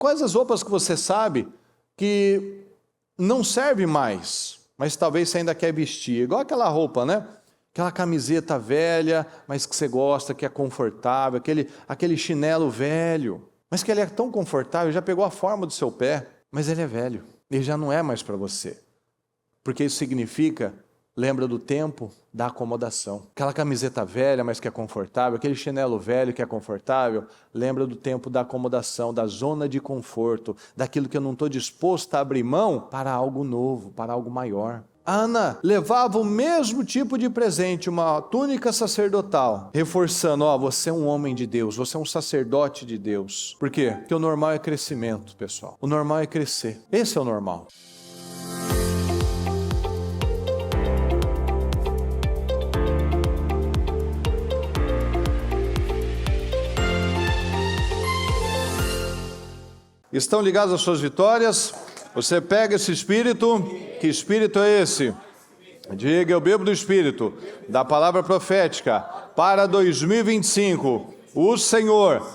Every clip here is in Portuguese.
Quais as roupas que você sabe que não serve mais, mas talvez você ainda quer vestir? Igual aquela roupa, né? Aquela camiseta velha, mas que você gosta, que é confortável, aquele chinelo velho, mas que ele é tão confortável, já pegou a forma do seu pé, mas ele é velho, ele já não é mais para você. Porque isso significa, lembra do tempo da acomodação. Aquela camiseta velha, mas que é confortável, aquele chinelo velho que é confortável, lembra do tempo da acomodação, da zona de conforto, daquilo que eu não estou disposto a abrir mão para algo novo, para algo maior. Ana levava o mesmo tipo de presente, uma túnica sacerdotal, reforçando, você é um homem de Deus, você é um sacerdote de Deus. Por quê? Porque o normal é crescimento, pessoal. O normal é crescer. Esse é o normal. Estão ligados às suas vitórias? Você pega esse espírito, que espírito é esse? Diga, eu bebo do espírito, da palavra profética. Para 2025, o Senhor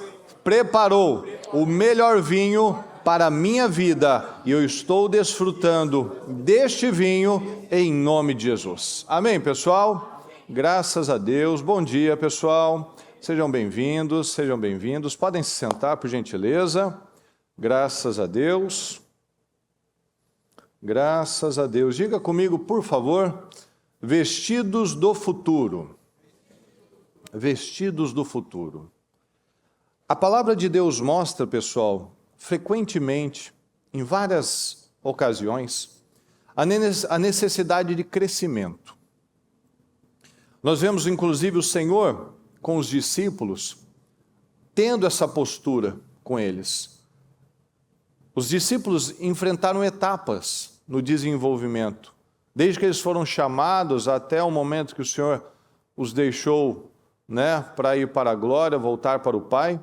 preparou o melhor vinho para a minha vida e eu estou desfrutando deste vinho em nome de Jesus. Amém, pessoal? Graças a Deus. Bom dia, pessoal. Sejam bem-vindos, sejam bem-vindos. Podem se sentar, por gentileza. Graças a Deus. Graças a Deus. Diga comigo, por favor, vestidos do futuro. Vestidos do futuro. A palavra de Deus mostra, pessoal, frequentemente, em várias ocasiões, a necessidade de crescimento. Nós vemos, inclusive, o Senhor com os discípulos, tendo essa postura com eles. Os discípulos enfrentaram etapas no desenvolvimento, desde que eles foram chamados até o momento que o Senhor os deixou, para ir para a glória, voltar para o Pai.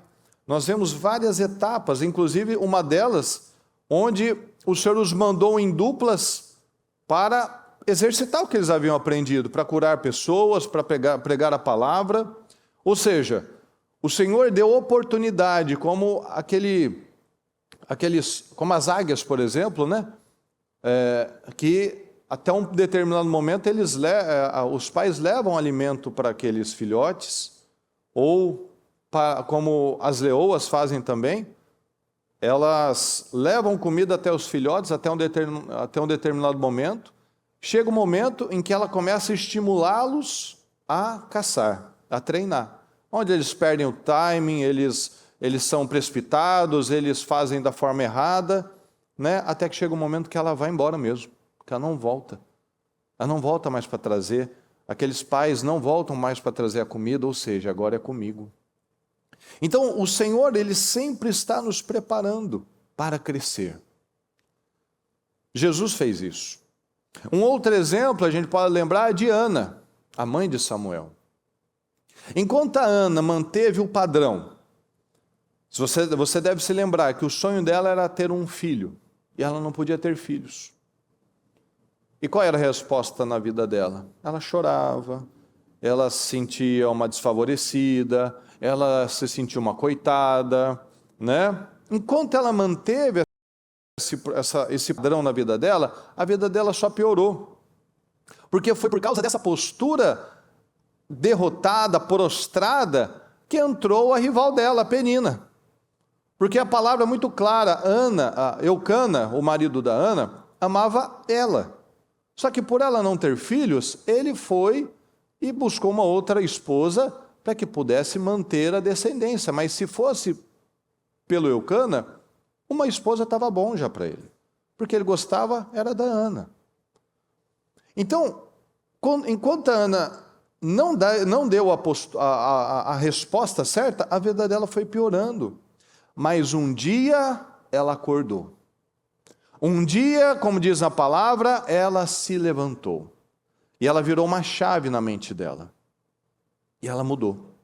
Nós vemos várias etapas, inclusive uma delas, onde o Senhor os mandou em duplas para exercitar o que eles haviam aprendido, para curar pessoas, para pregar a palavra. Ou seja, o Senhor deu oportunidade, como como as águias, por exemplo, que até um determinado momento os pais levam alimento para aqueles filhotes, ou como as leoas fazem também, elas levam comida até os filhotes até um determinado momento. Chega um momento em que ela começa a estimulá-los a caçar, a treinar, onde eles perdem o timing, eles são precipitados, eles fazem da forma errada, até que chega um momento que ela vai embora mesmo, que ela não volta. Ela não volta mais para trazer, aqueles pais não voltam mais para trazer a comida, ou seja, agora é comigo. Então, o Senhor, Ele sempre está nos preparando para crescer. Jesus fez isso. Um outro exemplo, a gente pode lembrar de Ana, a mãe de Samuel. Enquanto a Ana manteve o padrão, você deve se lembrar que o sonho dela era ter um filho, e ela não podia ter filhos. E qual era a resposta na vida dela? Ela chorava, ela se sentia uma desfavorecida, ela se sentia uma coitada, Enquanto ela manteve esse padrão na vida dela, a vida dela só piorou. Porque foi por causa dessa postura derrotada, prostrada, que entrou a rival dela, a Penina. Porque a palavra é muito clara, Eucana, o marido da Ana, amava ela. Só que por ela não ter filhos, ele foi e buscou uma outra esposa para que pudesse manter a descendência. Mas se fosse pelo Eucana, uma esposa estava bom já para ele. Porque ele gostava, era da Ana. Então, enquanto a Ana não deu a resposta certa, a vida dela foi piorando. Mas um dia ela acordou. Um dia, como diz na palavra, ela se levantou. E ela virou uma chave na mente dela. E ela mudou.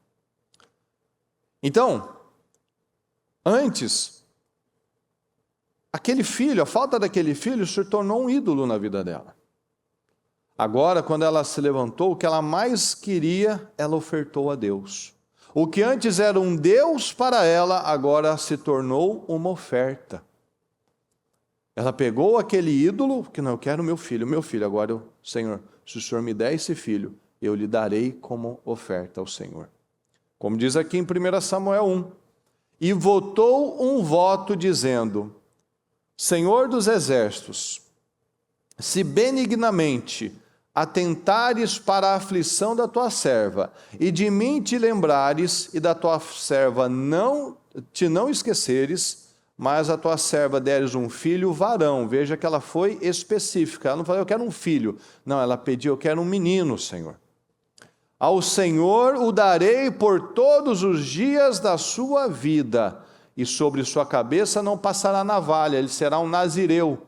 Então, antes, a falta daquele filho se tornou um ídolo na vida dela. Agora, quando ela se levantou, o que ela mais queria, ela ofertou a Deus. O que antes era um Deus para ela, agora se tornou uma oferta. Ela pegou aquele ídolo, que não, eu quero meu filho, agora, Senhor, se o Senhor me der esse filho, eu lhe darei como oferta ao Senhor. Como diz aqui em 1 Samuel 1. E votou um voto dizendo: Senhor dos exércitos, se benignamente atentares para a aflição da tua serva, e de mim te lembrares, e da tua serva não esqueceres, mas a tua serva deres um filho varão. Veja que ela foi específica, ela não falou, eu quero um filho. Não, ela pediu, eu quero um menino, Senhor. Ao Senhor o darei por todos os dias da sua vida, e sobre sua cabeça não passará navalha, ele será um nazireu.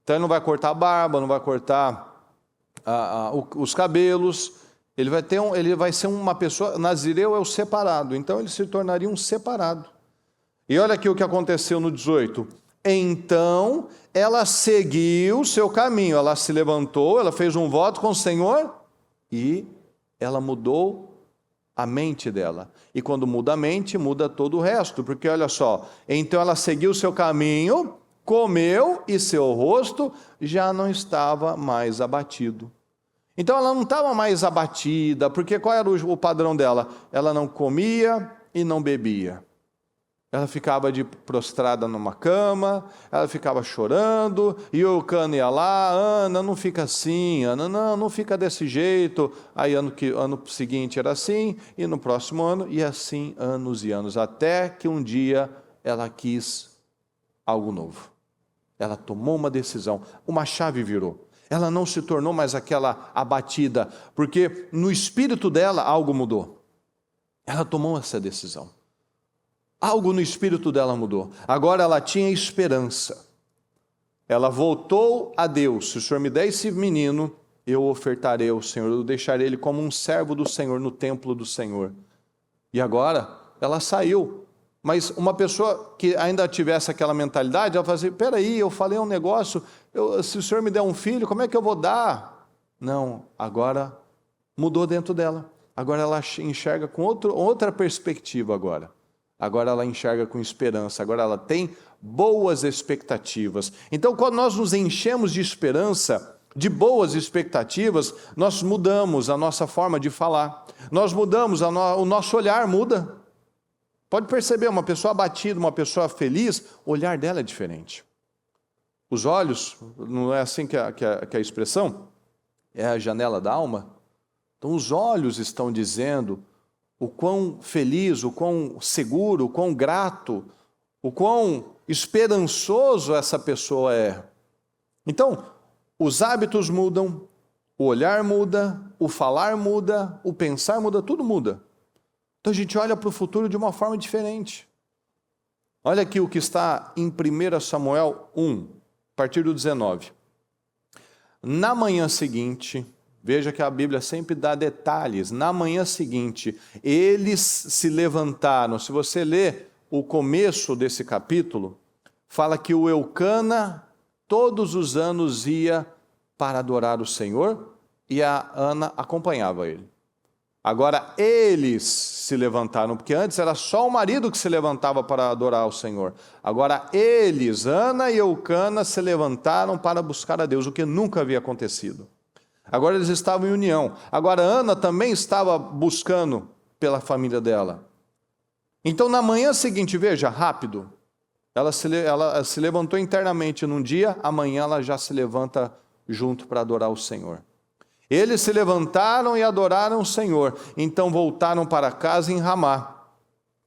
Então ele não vai cortar a barba, não vai cortar os cabelos, ele vai ser uma pessoa, nazireu é o separado, então ele se tornaria um separado. E olha aqui o que aconteceu no 18. Então ela seguiu o seu caminho, ela se levantou, ela fez um voto com o Senhor e ela mudou a mente dela. E quando muda a mente, muda todo o resto, porque olha só, então ela seguiu o seu caminho, comeu e seu rosto já não estava mais abatido. Então ela não estava mais abatida, porque qual era o padrão dela? Ela não comia e não bebia. Ela ficava prostrada numa cama, ela ficava chorando, e o Eucana ia lá, Ana, não fica assim, Ana, não fica desse jeito. Aí ano seguinte era assim, e no próximo ano, e assim anos e anos, até que um dia ela quis algo novo. Ela tomou uma decisão, uma chave virou. Ela não se tornou mais aquela abatida, porque no espírito dela algo mudou. Ela tomou essa decisão. Algo no espírito dela mudou. Agora ela tinha esperança. Ela voltou a Deus. Se o Senhor me der esse menino, eu ofertarei ao Senhor. Eu deixarei ele como um servo do Senhor no templo do Senhor. E agora ela saiu. Mas uma pessoa que ainda tivesse aquela mentalidade, ela fala assim, peraí, eu falei um negócio, se o Senhor me der um filho, como é que eu vou dar? Não, agora mudou dentro dela. Agora ela enxerga com outra perspectiva agora. Agora ela enxerga com esperança, agora ela tem boas expectativas. Então, quando nós nos enchemos de esperança, de boas expectativas, nós mudamos a nossa forma de falar. Nós mudamos, o nosso olhar muda. Pode perceber, uma pessoa abatida, uma pessoa feliz, o olhar dela é diferente. Os olhos, não é assim que a expressão? É a janela da alma. Então os olhos estão dizendo o quão feliz, o quão seguro, o quão grato, o quão esperançoso essa pessoa é. Então, os hábitos mudam, o olhar muda, o falar muda, o pensar muda, tudo muda. Então a gente olha para o futuro de uma forma diferente. Olha aqui o que está em 1 Samuel 1, a partir do 19. Na manhã seguinte, veja que a Bíblia sempre dá detalhes. Na manhã seguinte, eles se levantaram. Se você ler o começo desse capítulo, fala que o Eucana todos os anos ia para adorar o Senhor e a Ana acompanhava ele. Agora eles se levantaram, porque antes era só o marido que se levantava para adorar o Senhor. Agora eles, Ana e Eucana, se levantaram para buscar a Deus, o que nunca havia acontecido. Agora eles estavam em união. Agora Ana também estava buscando pela família dela. Então na manhã seguinte, veja, rápido, ela se levantou internamente num dia, amanhã ela já se levanta junto para adorar o Senhor. Eles se levantaram e adoraram o Senhor, então voltaram para casa em Ramá.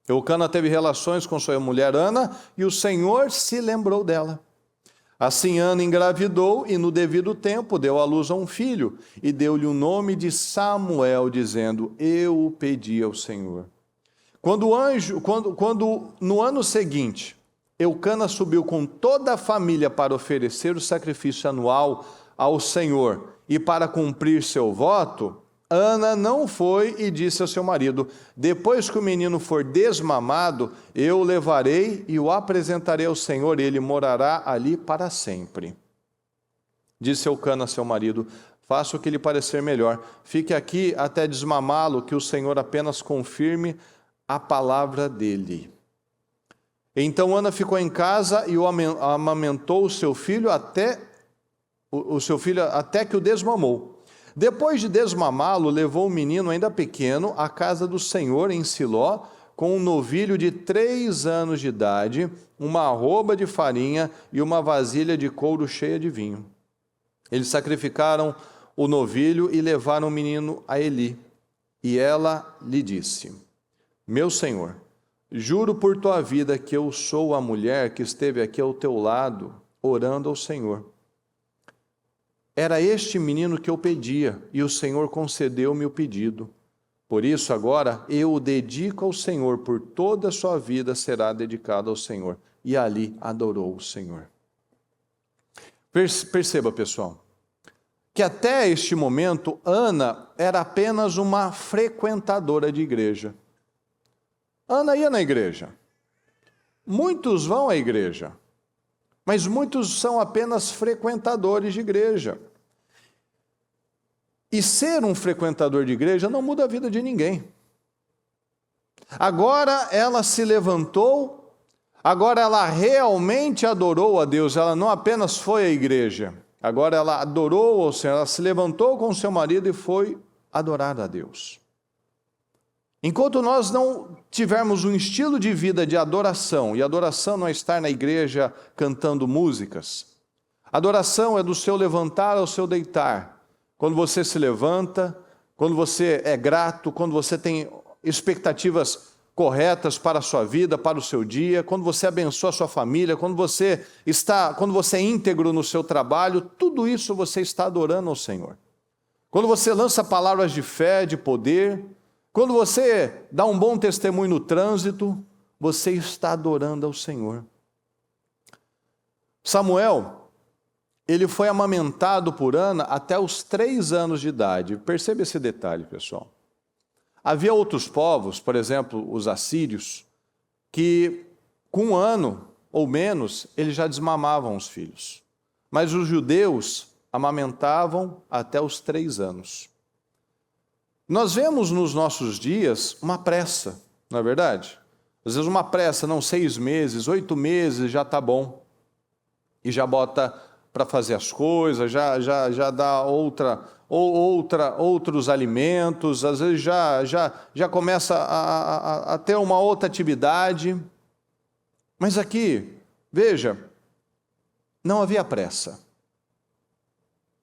Eucana teve relações com sua mulher Ana, e o Senhor se lembrou dela. Assim Ana engravidou e no devido tempo deu à luz a um filho, e deu-lhe o nome de Samuel, dizendo, eu o pedi ao Senhor. Quando no ano seguinte, Eucana subiu com toda a família para oferecer o sacrifício anual ao Senhor, e para cumprir seu voto, Ana não foi e disse ao seu marido, depois que o menino for desmamado, eu o levarei e o apresentarei ao Senhor, e ele morará ali para sempre. Disse Eucana a seu marido, faça o que lhe parecer melhor, fique aqui até desmamá-lo, que o Senhor apenas confirme a palavra dele. Então Ana ficou em casa e amamentou o seu filho até que o desmamou. Depois de desmamá-lo, levou o menino ainda pequeno à casa do Senhor em Siló, com um novilho de 3 anos de idade, uma arroba de farinha e uma vasilha de couro cheia de vinho. Eles sacrificaram o novilho e levaram o menino a Eli. E ela lhe disse: Meu senhor, juro por tua vida que eu sou a mulher que esteve aqui ao teu lado, orando ao Senhor. Era este menino que eu pedia, e o Senhor concedeu-me o pedido. Por isso, agora, eu o dedico ao Senhor, por toda a sua vida será dedicado ao Senhor. E ali adorou o Senhor. Perceba, pessoal, que até este momento, Ana era apenas uma frequentadora de igreja. Ana ia na igreja. Muitos vão à igreja, mas muitos são apenas frequentadores de igreja. E ser um frequentador de igreja não muda a vida de ninguém. Agora ela se levantou, agora ela realmente adorou a Deus, ela não apenas foi à igreja, agora ela adorou ao Senhor, ela se levantou com seu marido e foi adorar a Deus. Enquanto nós não tivermos um estilo de vida de adoração, e adoração não é estar na igreja cantando músicas, adoração é do seu levantar ao seu deitar. Quando você se levanta, quando você é grato, quando você tem expectativas corretas para a sua vida, para o seu dia, quando você abençoa a sua família, quando você é íntegro no seu trabalho, tudo isso você está adorando ao Senhor. Quando você lança palavras de fé, de poder, quando você dá um bom testemunho no trânsito, você está adorando ao Senhor. Samuel, ele foi amamentado por Ana até os 3 anos de idade. Perceba esse detalhe, pessoal. Havia outros povos, por exemplo, os assírios, que com 1 ano ou menos, eles já desmamavam os filhos. Mas os judeus amamentavam até os 3 anos. Nós vemos nos nossos dias uma pressa, não é verdade? Às vezes uma pressa, não 6 meses, 8 meses já está bom. E já bota para fazer as coisas, já dá outros alimentos, às vezes já começa a ter uma outra atividade. Mas aqui, veja, não havia pressa.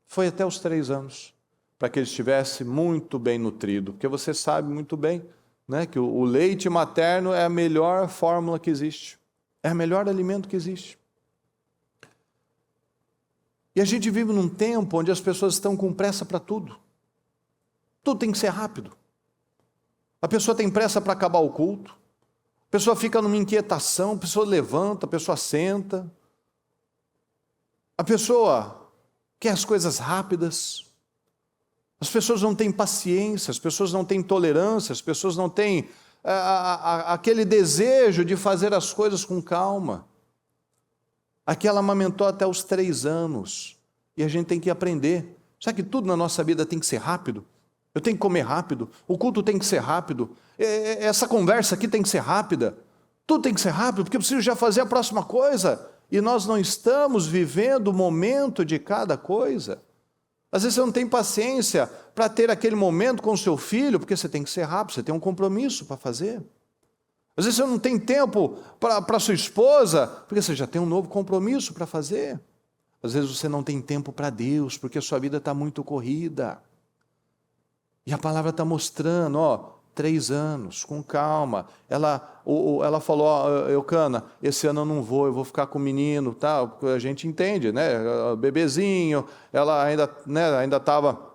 Foi até os 3 anos, para que ele estivesse muito bem nutrido, porque você sabe muito bem, né, que o leite materno é a melhor fórmula que existe, é o melhor alimento que existe. E a gente vive num tempo onde as pessoas estão com pressa para tudo. Tudo tem que ser rápido. A pessoa tem pressa para acabar o culto, a pessoa fica numa inquietação, a pessoa levanta, a pessoa senta, a pessoa quer as coisas rápidas. As pessoas não têm paciência, as pessoas não têm tolerância, as pessoas não têm aquele desejo de fazer as coisas com calma. Aqui ela amamentou até os 3 anos, e a gente tem que aprender. Sabe que tudo na nossa vida tem que ser rápido? Eu tenho que comer rápido, o culto tem que ser rápido, essa conversa aqui tem que ser rápida, tudo tem que ser rápido, porque eu preciso já fazer a próxima coisa, e nós não estamos vivendo o momento de cada coisa. Às vezes você não tem paciência para ter aquele momento com o seu filho, porque você tem que ser rápido, você tem um compromisso para fazer. Às vezes você não tem tempo para sua esposa, porque você já tem um novo compromisso para fazer. Às vezes você não tem tempo para Deus, porque a sua vida está muito corrida. E a palavra está mostrando, 3 anos, com calma. Ela falou, Eucana, esse ano eu não vou, eu vou ficar com o menino, tal. A gente entende, né? Bebezinho, ela ainda estava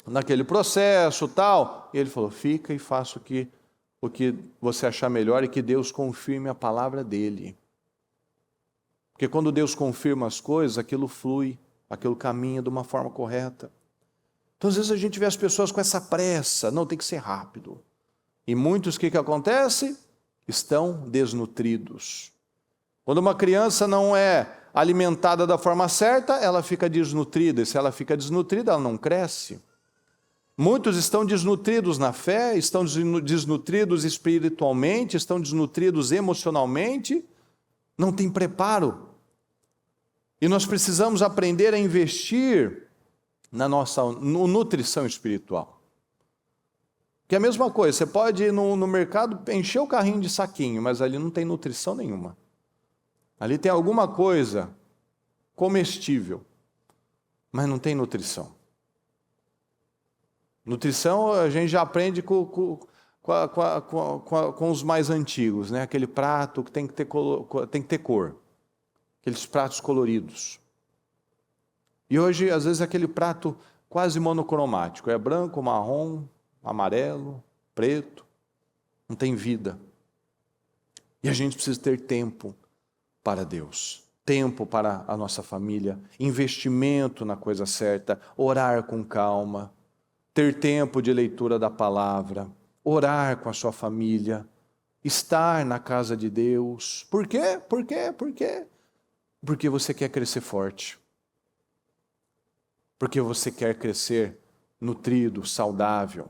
naquele processo, tal. E ele falou, fica e faça o que você achar melhor e que Deus confirme a palavra dele. Porque quando Deus confirma as coisas, aquilo flui, aquilo caminha de uma forma correta. Então, às vezes a gente vê as pessoas com essa pressa, não, tem que ser rápido. E muitos, o que acontece? Estão desnutridos. Quando uma criança não é alimentada da forma certa, ela fica desnutrida. E se ela fica desnutrida, ela não cresce. Muitos estão desnutridos na fé, estão desnutridos espiritualmente, estão desnutridos emocionalmente, não tem preparo. E nós precisamos aprender a investir na nossa nutrição espiritual. Que é a mesma coisa, você pode ir no mercado encher o carrinho de saquinho, mas ali não tem nutrição nenhuma. Ali tem alguma coisa comestível, mas não tem nutrição. Nutrição a gente já aprende com os mais antigos, né? Aquele prato que tem que ter cor, aqueles pratos coloridos. E hoje, às vezes, aquele prato quase monocromático, é branco, marrom, amarelo, preto, não tem vida. E a gente precisa ter tempo para Deus, tempo para a nossa família, investimento na coisa certa, orar com calma, ter tempo de leitura da palavra, orar com a sua família, estar na casa de Deus. Por quê? Por quê? Por quê? Porque você quer crescer forte. Porque você quer crescer nutrido, saudável.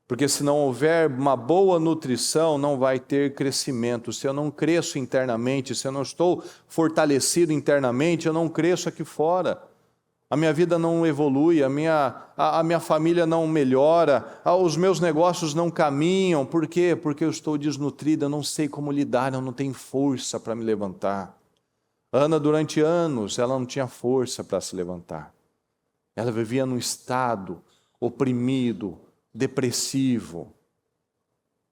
Porque se não houver uma boa nutrição, não vai ter crescimento. Se eu não cresço internamente, se eu não estou fortalecido internamente, eu não cresço aqui fora. A minha vida não evolui, a minha família não melhora, os meus negócios não caminham. Por quê? Porque eu estou desnutrido, eu não sei como lidar, eu não tenho força para me levantar. Ana, durante anos, ela não tinha força para se levantar. Ela vivia num estado oprimido, depressivo.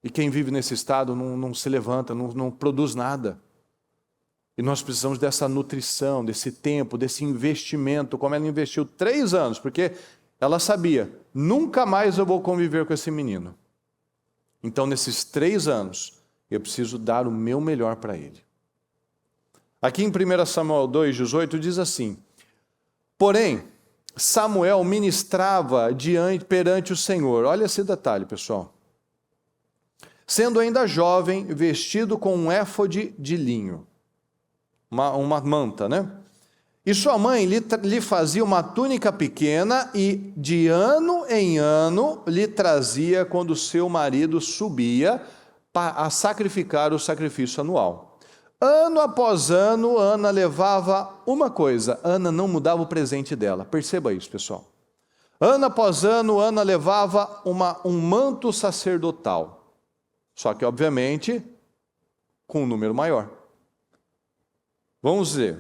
E quem vive nesse estado não se levanta, não produz nada. E nós precisamos dessa nutrição, desse tempo, desse investimento, como ela investiu 3 anos, porque ela sabia, nunca mais eu vou conviver com esse menino. Então, nesses 3 anos, eu preciso dar o meu melhor para ele. Aqui em 1 Samuel 2,18 diz assim: porém, Samuel ministrava perante o Senhor. Olha esse detalhe, pessoal. Sendo ainda jovem, vestido com um éfode de linho. Uma manta, né? E sua mãe lhe fazia uma túnica pequena e de ano em ano lhe trazia quando seu marido subia a sacrificar o sacrifício anual. Ano após ano, Ana levava uma coisa. Ana não mudava o presente dela. Perceba isso, pessoal. Ano após ano, Ana levava um manto sacerdotal. Só que, obviamente, com um número maior.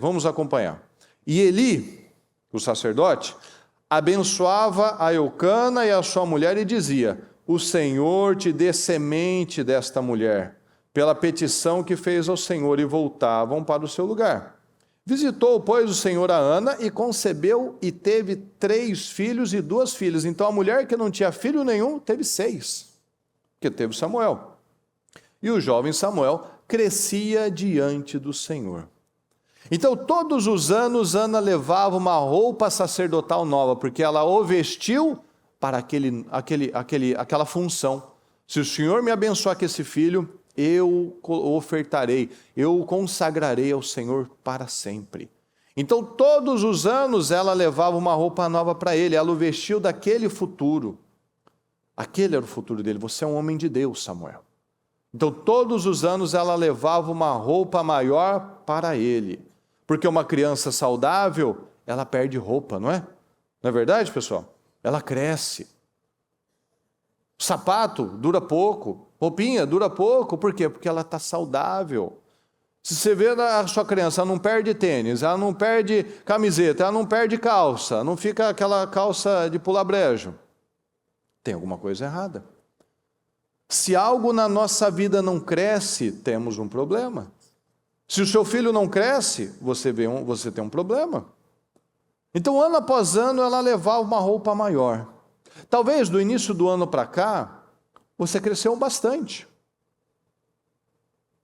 Vamos acompanhar. E Eli, o sacerdote, abençoava a Eucana e a sua mulher e dizia: o Senhor te dê semente desta mulher, pela petição que fez ao Senhor, e voltavam para o seu lugar. Visitou, pois, o Senhor a Ana e concebeu e teve 3 filhos e 2 filhas. Então a mulher que não tinha filho nenhum teve 6, porque teve Samuel. E o jovem Samuel crescia diante do Senhor. Então, todos os anos, Ana levava uma roupa sacerdotal nova, porque ela o vestiu para aquela função. Se o Senhor me abençoar com esse filho, eu o ofertarei, eu o consagrarei ao Senhor para sempre. Então, todos os anos, ela levava uma roupa nova para ele, ela o vestiu daquele futuro. Aquele era o futuro dele. Você é um homem de Deus, Samuel. Então, todos os anos, ela levava uma roupa maior para ele. Porque uma criança saudável, ela perde roupa, não é? Não é verdade, pessoal? Ela cresce. Sapato dura pouco, roupinha dura pouco. Por quê? Porque ela está saudável. Se você vê a sua criança, ela não perde tênis, ela não perde camiseta, ela não perde calça, não fica aquela calça de pular brejo. Tem alguma coisa errada. Se algo na nossa vida não cresce, temos um problema. Se o seu filho não cresce, você tem um problema. Então, ano após ano, ela levava uma roupa maior. Talvez do início do ano para cá, você cresceu bastante.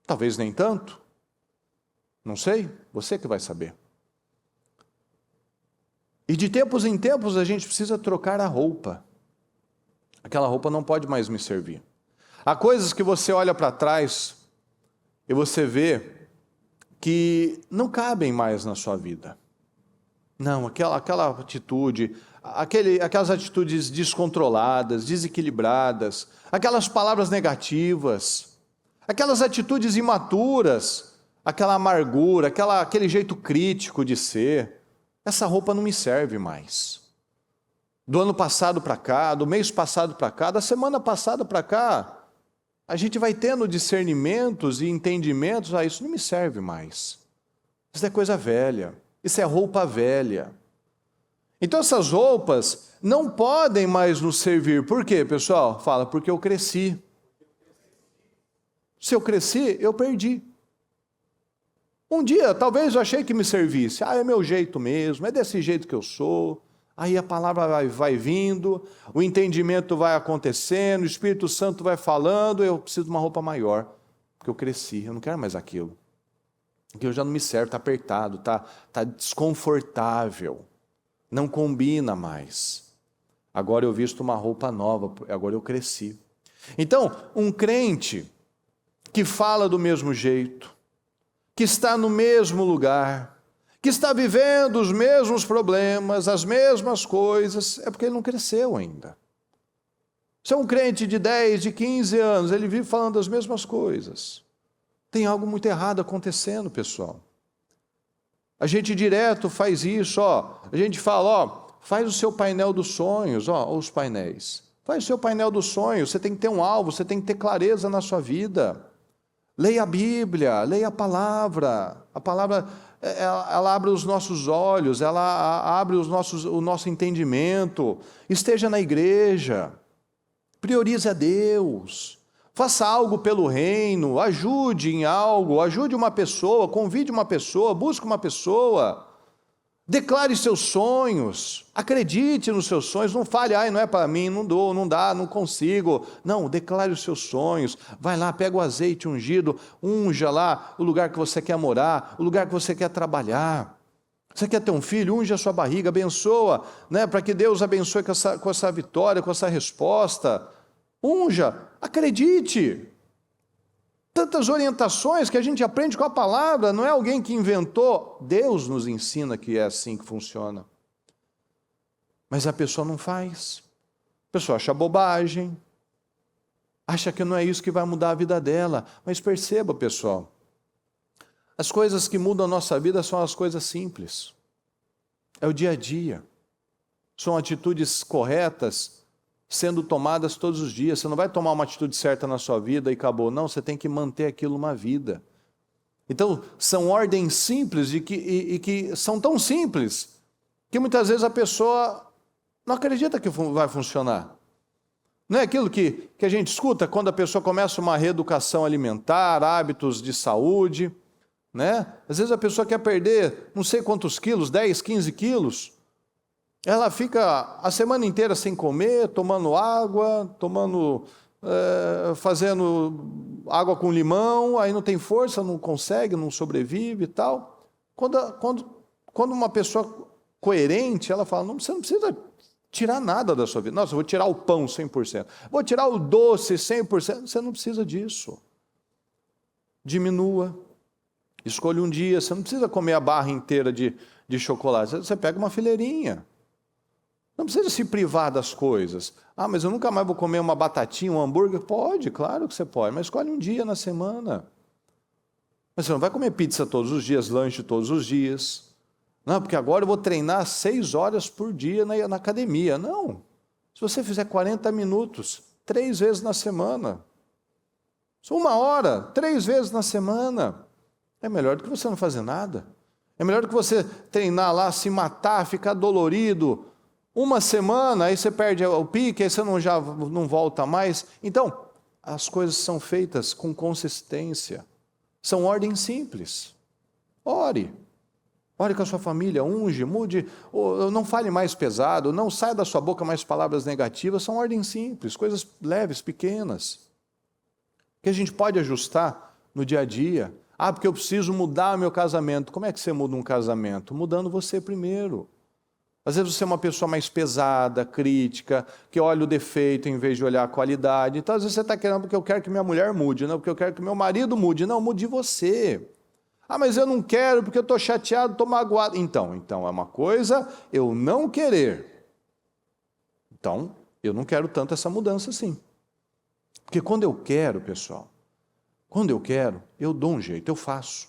Talvez nem tanto. Não sei, você que vai saber. E de tempos em tempos, a gente precisa trocar a roupa. Aquela roupa não pode mais me servir. Há coisas que você olha para trás e você vê que não cabem mais na sua vida. Não, aquela atitude, aquelas atitudes descontroladas, desequilibradas, aquelas palavras negativas, aquelas atitudes imaturas, aquela amargura, aquele jeito crítico de ser, essa roupa não me serve mais. Do ano passado para cá, do mês passado para cá, da semana passada para cá, a gente vai tendo discernimentos e entendimentos, isso não me serve mais. Isso é coisa velha, isso é roupa velha. Então essas roupas não podem mais nos servir. Por quê, pessoal? Fala, porque eu cresci. Se eu cresci, eu perdi. Um dia, talvez eu achei que me servisse. É meu jeito mesmo, é desse jeito que eu sou. Aí a palavra vai vindo, o entendimento vai acontecendo, o Espírito Santo vai falando, eu preciso de uma roupa maior, porque eu cresci, eu não quero mais aquilo. Aquilo já não me serve, está apertado, está desconfortável, não combina mais. Agora eu visto uma roupa nova, agora eu cresci. Então, um crente que fala do mesmo jeito, que está no mesmo lugar, que está vivendo os mesmos problemas, as mesmas coisas, é porque ele não cresceu ainda. Se é um crente de 10, de 15 anos, ele vive falando as mesmas coisas. Tem algo muito errado acontecendo, pessoal. A gente direto faz isso, a gente fala, faz o seu painel dos sonhos, os painéis. Faz o seu painel dos sonhos, você tem que ter um alvo, você tem que ter clareza na sua vida. Leia a Bíblia, leia a palavra ela abre os nossos olhos, ela abre o nosso entendimento. Esteja na igreja, priorize a Deus, faça algo pelo reino, ajude em algo, ajude uma pessoa, convide uma pessoa, busque uma pessoa, declare seus sonhos, acredite nos seus sonhos, não fale, não é para mim, não dou, não dá, não consigo. Não, declare os seus sonhos, vai lá, pega o azeite ungido, unja lá o lugar que você quer morar, o lugar que você quer trabalhar. Você quer ter um filho, unja a sua barriga, abençoa, para que Deus abençoe com essa vitória, com essa resposta. Unja, acredite. Tantas orientações que a gente aprende com a palavra, não é alguém que inventou, Deus nos ensina que é assim que funciona. Mas a pessoa não faz, a pessoa acha bobagem, acha que não é isso que vai mudar a vida dela. Mas perceba, pessoal, as coisas que mudam a nossa vida são as coisas simples, é o dia a dia, são atitudes corretas, sendo tomadas todos os dias. Você não vai tomar uma atitude certa na sua vida e acabou. Não, você tem que manter aquilo uma vida. Então, são ordens simples e que são tão simples que muitas vezes a pessoa não acredita que vai funcionar. Não é aquilo que a gente escuta quando a pessoa começa uma reeducação alimentar, hábitos de saúde, Às vezes a pessoa quer perder não sei quantos quilos, 10, 15 quilos, ela fica a semana inteira sem comer, tomando água, fazendo água com limão, aí não tem força, não consegue, não sobrevive e tal. Quando uma pessoa coerente, ela fala, você não precisa tirar nada da sua vida. Nossa, eu vou tirar o pão 100%, vou tirar o doce 100%. Você não precisa disso. Diminua. Escolha um dia, você não precisa comer a barra inteira de chocolate, você pega uma fileirinha. Não precisa se privar das coisas. Mas eu nunca mais vou comer uma batatinha, um hambúrguer. Pode, claro que você pode, mas escolhe um dia na semana. Mas você não vai comer pizza todos os dias, lanche todos os dias. Não, porque agora eu vou treinar 6 horas por dia na academia. Não. Se você fizer 40 minutos, 3 vezes na semana. 1 hora, 3 vezes na semana. É melhor do que você não fazer nada. É melhor do que você treinar lá, se matar, ficar dolorido. 1 semana, aí você perde o pique, aí você não volta mais. Então, as coisas são feitas com consistência. São ordens simples. Ore. Ore com a sua família, unge, mude, não fale mais pesado, não saia da sua boca mais palavras negativas. São ordens simples, coisas leves, pequenas, que a gente pode ajustar no dia a dia. Porque eu preciso mudar meu casamento. Como é que você muda um casamento? Mudando você primeiro. Às vezes você é uma pessoa mais pesada, crítica, que olha o defeito em vez de olhar a qualidade. Então, às vezes você está querendo porque eu quero que minha mulher mude, não porque eu quero que meu marido mude. Não, mude você. Ah, mas eu não quero porque eu estou chateado, estou magoado. Então é uma coisa eu não querer. Então, eu não quero tanto essa mudança assim. Porque quando eu quero, pessoal, quando eu quero, eu dou um jeito, eu faço.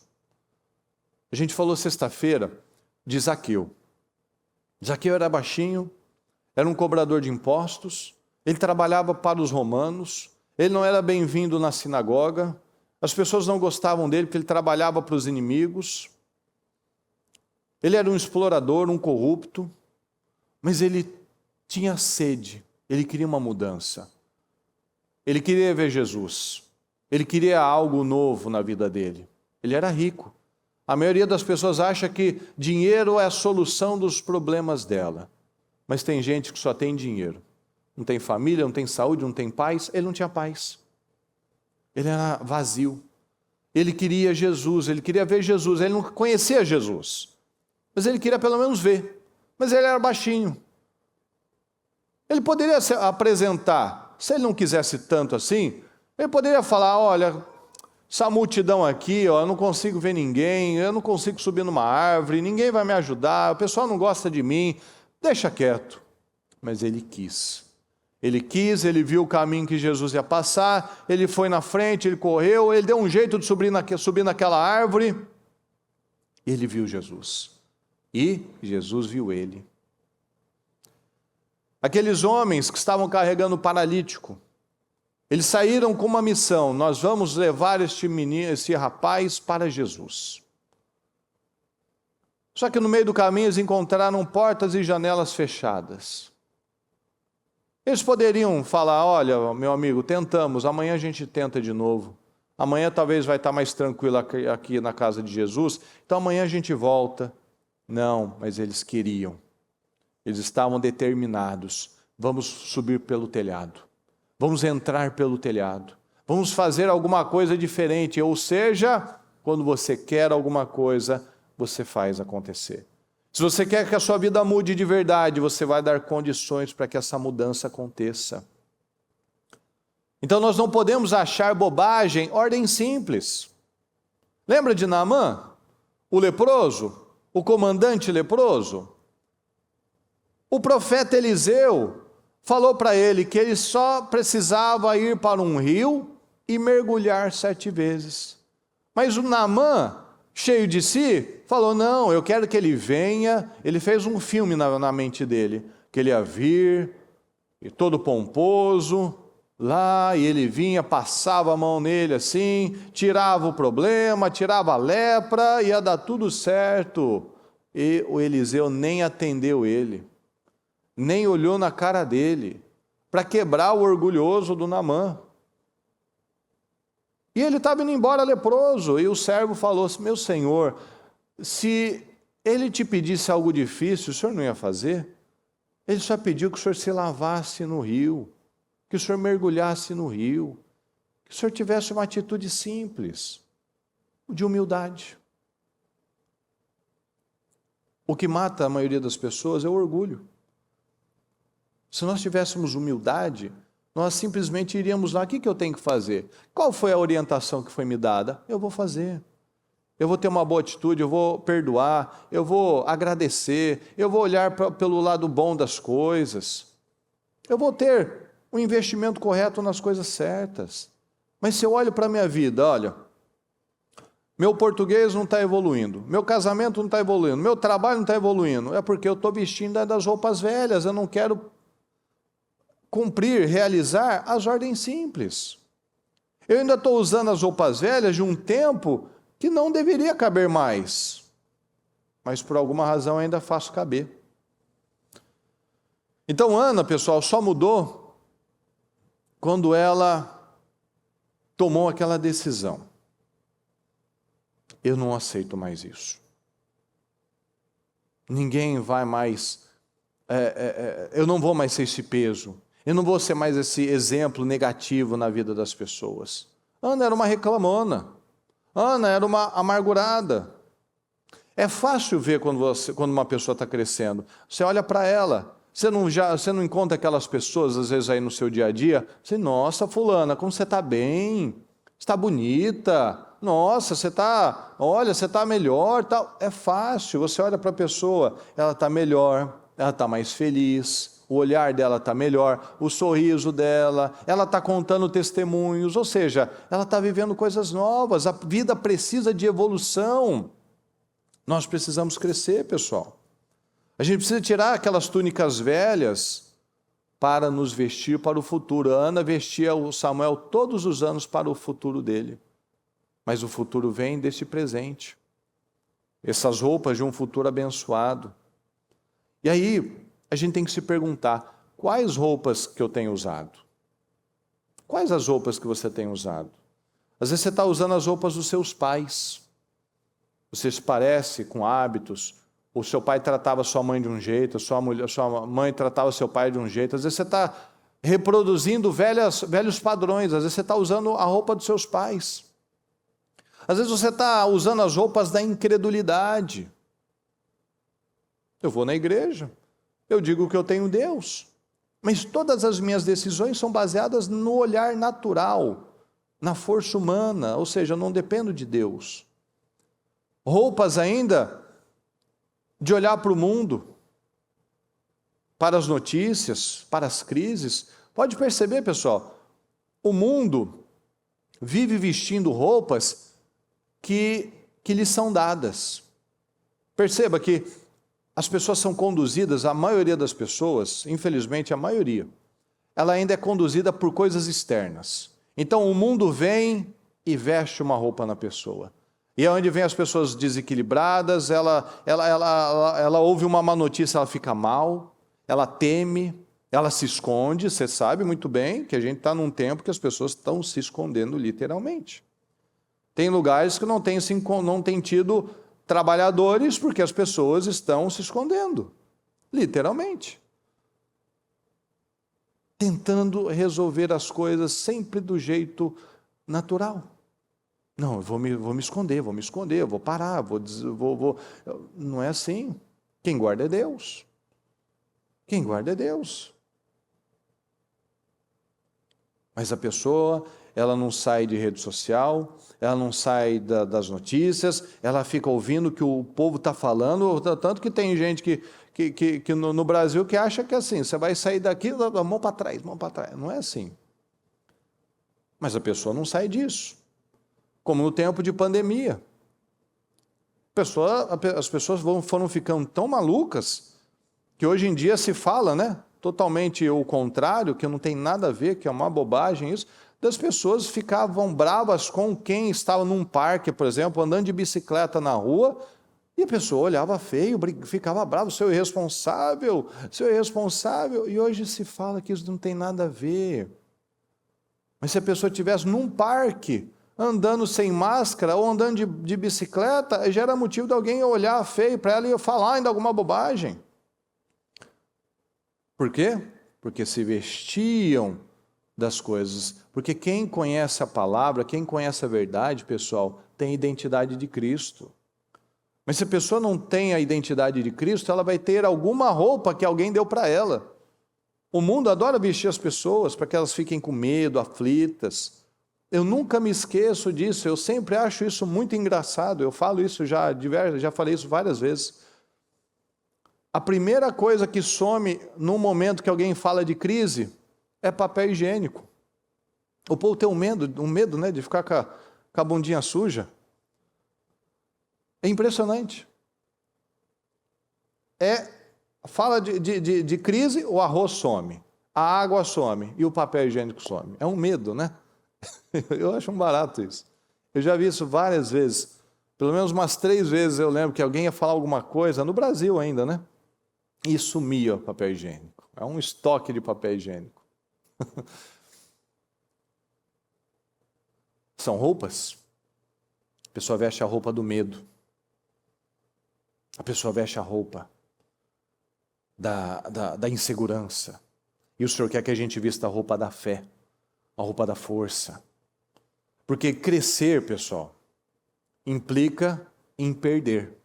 A gente falou sexta-feira de Zaqueu. Zaqueu era baixinho, era um cobrador de impostos, ele trabalhava para os romanos, ele não era bem-vindo na sinagoga, as pessoas não gostavam dele porque ele trabalhava para os inimigos, ele era um explorador, um corrupto, mas ele tinha sede, ele queria uma mudança, ele queria ver Jesus, ele queria algo novo na vida dele, ele era rico. A maioria das pessoas acha que dinheiro é a solução dos problemas dela. Mas tem gente que só tem dinheiro. Não tem família, não tem saúde, não tem paz. Ele não tinha paz. Ele era vazio. Ele queria Jesus, ele queria ver Jesus. Ele não conhecia Jesus. Mas ele queria pelo menos ver. Mas ele era baixinho. Ele poderia se apresentar. Se ele não quisesse tanto assim, ele poderia falar, olha, essa multidão aqui, ó, eu não consigo ver ninguém, eu não consigo subir numa árvore, ninguém vai me ajudar, o pessoal não gosta de mim, deixa quieto. Mas ele quis. Ele quis, ele viu o caminho que Jesus ia passar, ele foi na frente, ele correu, ele deu um jeito de subir naquela árvore, e ele viu Jesus. E Jesus viu ele. Aqueles homens que estavam carregando o paralítico, eles saíram com uma missão: nós vamos levar esse rapaz para Jesus. Só que no meio do caminho eles encontraram portas e janelas fechadas. Eles poderiam falar, olha, meu amigo, tentamos, amanhã a gente tenta de novo. Amanhã talvez vai estar mais tranquilo aqui na casa de Jesus, então amanhã a gente volta. Não, mas eles queriam. Eles estavam determinados. Vamos subir pelo telhado. Vamos entrar pelo telhado. Vamos fazer alguma coisa diferente. Ou seja, quando você quer alguma coisa, você faz acontecer. Se você quer que a sua vida mude de verdade, você vai dar condições para que essa mudança aconteça. Então nós não podemos achar bobagem, ordem simples. Lembra de Naamã? O leproso? O comandante leproso? O profeta Eliseu falou para ele que ele só precisava ir para um rio e mergulhar 7 vezes. Mas o Naamã, cheio de si, falou, não, eu quero que ele venha. Ele fez um filme na mente dele, que ele ia vir, e todo pomposo, lá, e ele vinha, passava a mão nele assim, tirava o problema, tirava a lepra, ia dar tudo certo. E o Eliseu nem atendeu ele, nem olhou na cara dele, para quebrar o orgulhoso do Naamã. E ele estava indo embora leproso, e o servo falou assim, meu senhor, se ele te pedisse algo difícil, o senhor não ia fazer? Ele só pediu que o senhor se lavasse no rio, que o senhor mergulhasse no rio, que o senhor tivesse uma atitude simples, de humildade. O que mata a maioria das pessoas é o orgulho. Se nós tivéssemos humildade, nós simplesmente iríamos lá, o que eu tenho que fazer? Qual foi a orientação que foi me dada? Eu vou fazer. Eu vou ter uma boa atitude, eu vou perdoar, eu vou agradecer, eu vou olhar pelo lado bom das coisas. Eu vou ter um investimento correto nas coisas certas. Mas se eu olho para a minha vida, olha, meu português não está evoluindo, meu casamento não está evoluindo, meu trabalho não está evoluindo, é porque eu estou vestindo das roupas velhas, eu não quero cumprir, realizar as ordens simples. Eu ainda estou usando as roupas velhas de um tempo que não deveria caber mais, mas por alguma razão ainda faço caber. Então Ana, pessoal, só mudou quando ela tomou aquela decisão. Eu não aceito mais isso. Ninguém vai mais, eu não vou mais ser esse peso. Eu não vou ser mais esse exemplo negativo na vida das pessoas. Ana era uma reclamona. Ana era uma amargurada. É fácil ver quando uma pessoa está crescendo. Você olha para ela. Você não encontra aquelas pessoas, às vezes, aí no seu dia a dia. Você, nossa, fulana, como você está bem? está bonita, nossa, você está melhor, tal. É fácil, você olha para a pessoa, ela está melhor, ela está mais feliz, o olhar dela está melhor, o sorriso dela, ela está contando testemunhos, ou seja, ela está vivendo coisas novas, a vida precisa de evolução. Nós precisamos crescer, pessoal. A gente precisa tirar aquelas túnicas velhas para nos vestir para o futuro. A Ana vestia o Samuel todos os anos para o futuro dele. Mas o futuro vem deste presente. Essas roupas de um futuro abençoado. E aí, a gente tem que se perguntar, quais roupas que eu tenho usado? Quais as roupas que você tem usado? Às vezes você está usando as roupas dos seus pais. Você se parece com hábitos. O seu pai tratava sua mãe de um jeito, sua mãe tratava seu pai de um jeito. Às vezes você está reproduzindo velhos padrões. Às vezes você está usando a roupa dos seus pais. Às vezes você está usando as roupas da incredulidade. Eu vou na igreja, eu digo que eu tenho Deus, mas todas as minhas decisões são baseadas no olhar natural, na força humana, ou seja, eu não dependo de Deus. Roupas ainda de olhar para o mundo, para as notícias, para as crises. Pode perceber, pessoal, o mundo vive vestindo roupas que lhes são dadas. Perceba que as pessoas são conduzidas, a maioria das pessoas, infelizmente a maioria, ela ainda é conduzida por coisas externas. Então o mundo vem e veste uma roupa na pessoa. E é onde vem as pessoas desequilibradas, ela ouve uma má notícia, ela fica mal, ela teme, ela se esconde. Você sabe muito bem que a gente está num tempo que as pessoas estão se escondendo literalmente. Tem lugares que não tem tido trabalhadores porque as pessoas estão se escondendo, literalmente. Tentando resolver as coisas sempre do jeito natural. Não, eu vou me esconder, eu vou parar, vou. Não é assim. Quem guarda é Deus. Quem guarda é Deus. Mas a pessoa, ela não sai de rede social, ela não sai das notícias, ela fica ouvindo o que o povo está falando, tanto que tem gente que no Brasil que acha que é assim, você vai sair daqui, mão para trás, mão para trás. Não é assim. Mas a pessoa não sai disso. Como no tempo de pandemia. As pessoas foram ficando tão malucas que hoje em dia se fala, né? Totalmente o contrário, que não tem nada a ver, que é uma bobagem isso, das pessoas ficavam bravas com quem estava num parque, por exemplo, andando de bicicleta na rua, e a pessoa olhava feio, ficava bravo, seu irresponsável, e hoje se fala que isso não tem nada a ver. Mas se a pessoa estivesse num parque, andando sem máscara ou andando de bicicleta, já era motivo de alguém olhar feio para ela e falar ainda alguma bobagem. Por quê? Porque se vestiam das coisas. Porque quem conhece a palavra, quem conhece a verdade, pessoal, tem identidade de Cristo. Mas se a pessoa não tem a identidade de Cristo, ela vai ter alguma roupa que alguém deu para ela. O mundo adora vestir as pessoas para que elas fiquem com medo, aflitas. Eu nunca me esqueço disso, eu sempre acho isso muito engraçado, eu falo isso já falei isso várias vezes. A primeira coisa que some no momento que alguém fala de crise é papel higiênico. O povo tem um medo, né, de ficar com a bundinha suja. É impressionante. Fala de crise, o arroz some, a água some e o papel higiênico some. É um medo, né? Eu acho um barato isso. Eu já vi isso várias vezes. Pelo menos umas 3 vezes eu lembro que alguém ia falar alguma coisa, no Brasil ainda, né? E sumia o papel higiênico. É um estoque de papel higiênico. São roupas. A pessoa veste a roupa do medo. A pessoa veste a roupa da insegurança. E o Senhor quer que a gente vista a roupa da fé, a roupa da força. Porque crescer, pessoal, implica em perder.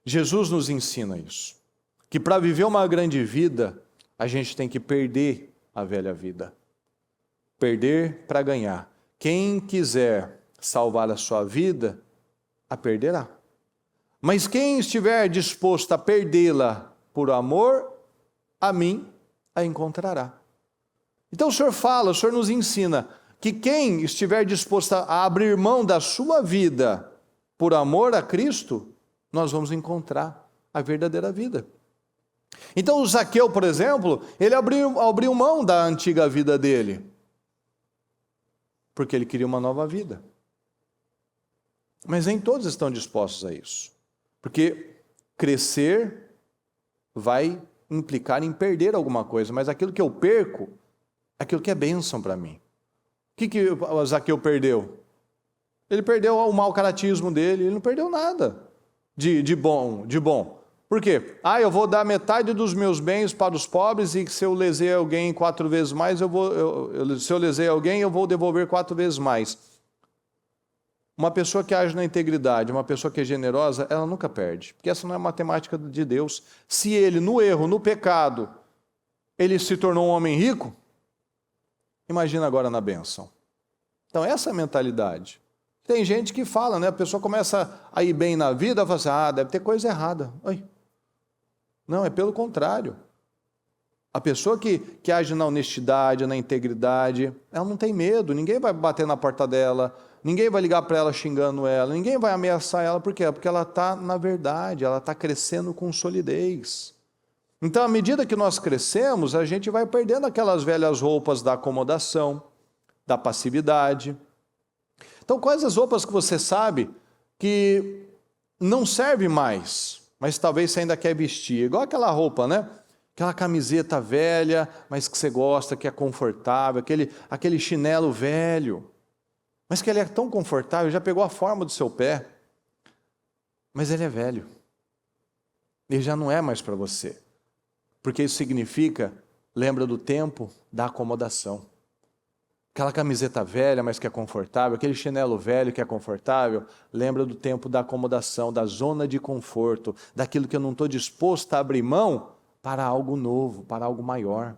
Jesus nos ensina isso. Que para viver uma grande vida, a gente tem que perder a velha vida. Perder para ganhar. Quem quiser salvar a sua vida, a perderá. Mas quem estiver disposto a perdê-la por amor a mim, a encontrará. Então o Senhor nos ensina que quem estiver disposto a abrir mão da sua vida por amor a Cristo, nós vamos encontrar a verdadeira vida. Então o Zaqueu, por exemplo, ele abriu mão da antiga vida dele, porque ele queria uma nova vida. Mas nem todos estão dispostos a isso, porque crescer vai implicar em perder alguma coisa, mas aquilo que eu perco, aquilo que é bênção para mim. O que o Zaqueu perdeu? Ele perdeu o mau caratismo dele, ele não perdeu nada de bom. Por quê? Eu vou dar metade dos meus bens para os pobres e se eu lesei alguém 4 vezes mais, se eu lesei alguém, eu vou devolver 4 vezes mais. Uma pessoa que age na integridade, uma pessoa que é generosa, ela nunca perde, porque essa não é a matemática de Deus. Se ele, no erro, no pecado, ele se tornou um homem rico, imagina agora na bênção. Então essa é a mentalidade. Tem gente que fala, né? A pessoa começa a ir bem na vida, fala assim, deve ter coisa errada. Não, é pelo contrário. A pessoa que age na honestidade, na integridade, ela não tem medo, ninguém vai bater na porta dela, ninguém vai ligar para ela xingando ela, ninguém vai ameaçar ela, por quê? Porque ela está na verdade, ela está crescendo com solidez. Então, à medida que nós crescemos, a gente vai perdendo aquelas velhas roupas da acomodação, da passividade. Então, quais as roupas que você sabe que não serve mais, mas talvez você ainda quer vestir? Igual aquela roupa, né? Aquela camiseta velha, mas que você gosta, que é confortável, aquele chinelo velho, mas que ele é tão confortável, já pegou a forma do seu pé, mas ele é velho. Ele já não é mais para você. Porque isso significa, lembra do tempo da acomodação. Aquela camiseta velha, mas que é confortável, aquele chinelo velho que é confortável, lembra do tempo da acomodação, da zona de conforto, daquilo que eu não estou disposto a abrir mão para algo novo, para algo maior.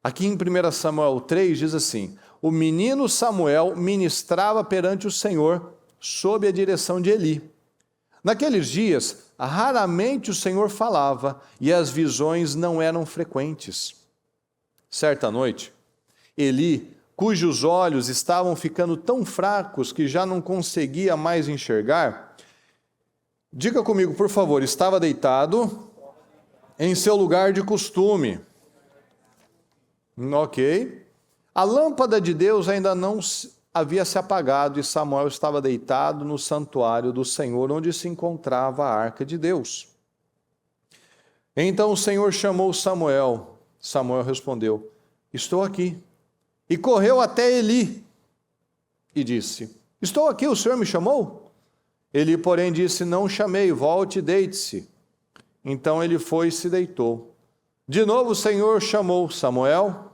Aqui em 1 Samuel 3 diz assim, o menino Samuel ministrava perante o Senhor sob a direção de Eli. Naqueles dias, raramente o Senhor falava e as visões não eram frequentes. Certa noite, Eli, cujos olhos estavam ficando tão fracos que já não conseguia mais enxergar, diga comigo, por favor, estava deitado em seu lugar de costume. Ok. A lâmpada de Deus ainda não havia se apagado e Samuel estava deitado no santuário do Senhor, onde se encontrava a arca de Deus. Então o Senhor chamou Samuel. Samuel respondeu, estou aqui. E correu até Eli e disse, estou aqui, o Senhor me chamou? Eli, porém, disse, não o chamei, volte e deite-se. Então ele foi e se deitou. De novo o Senhor chamou Samuel,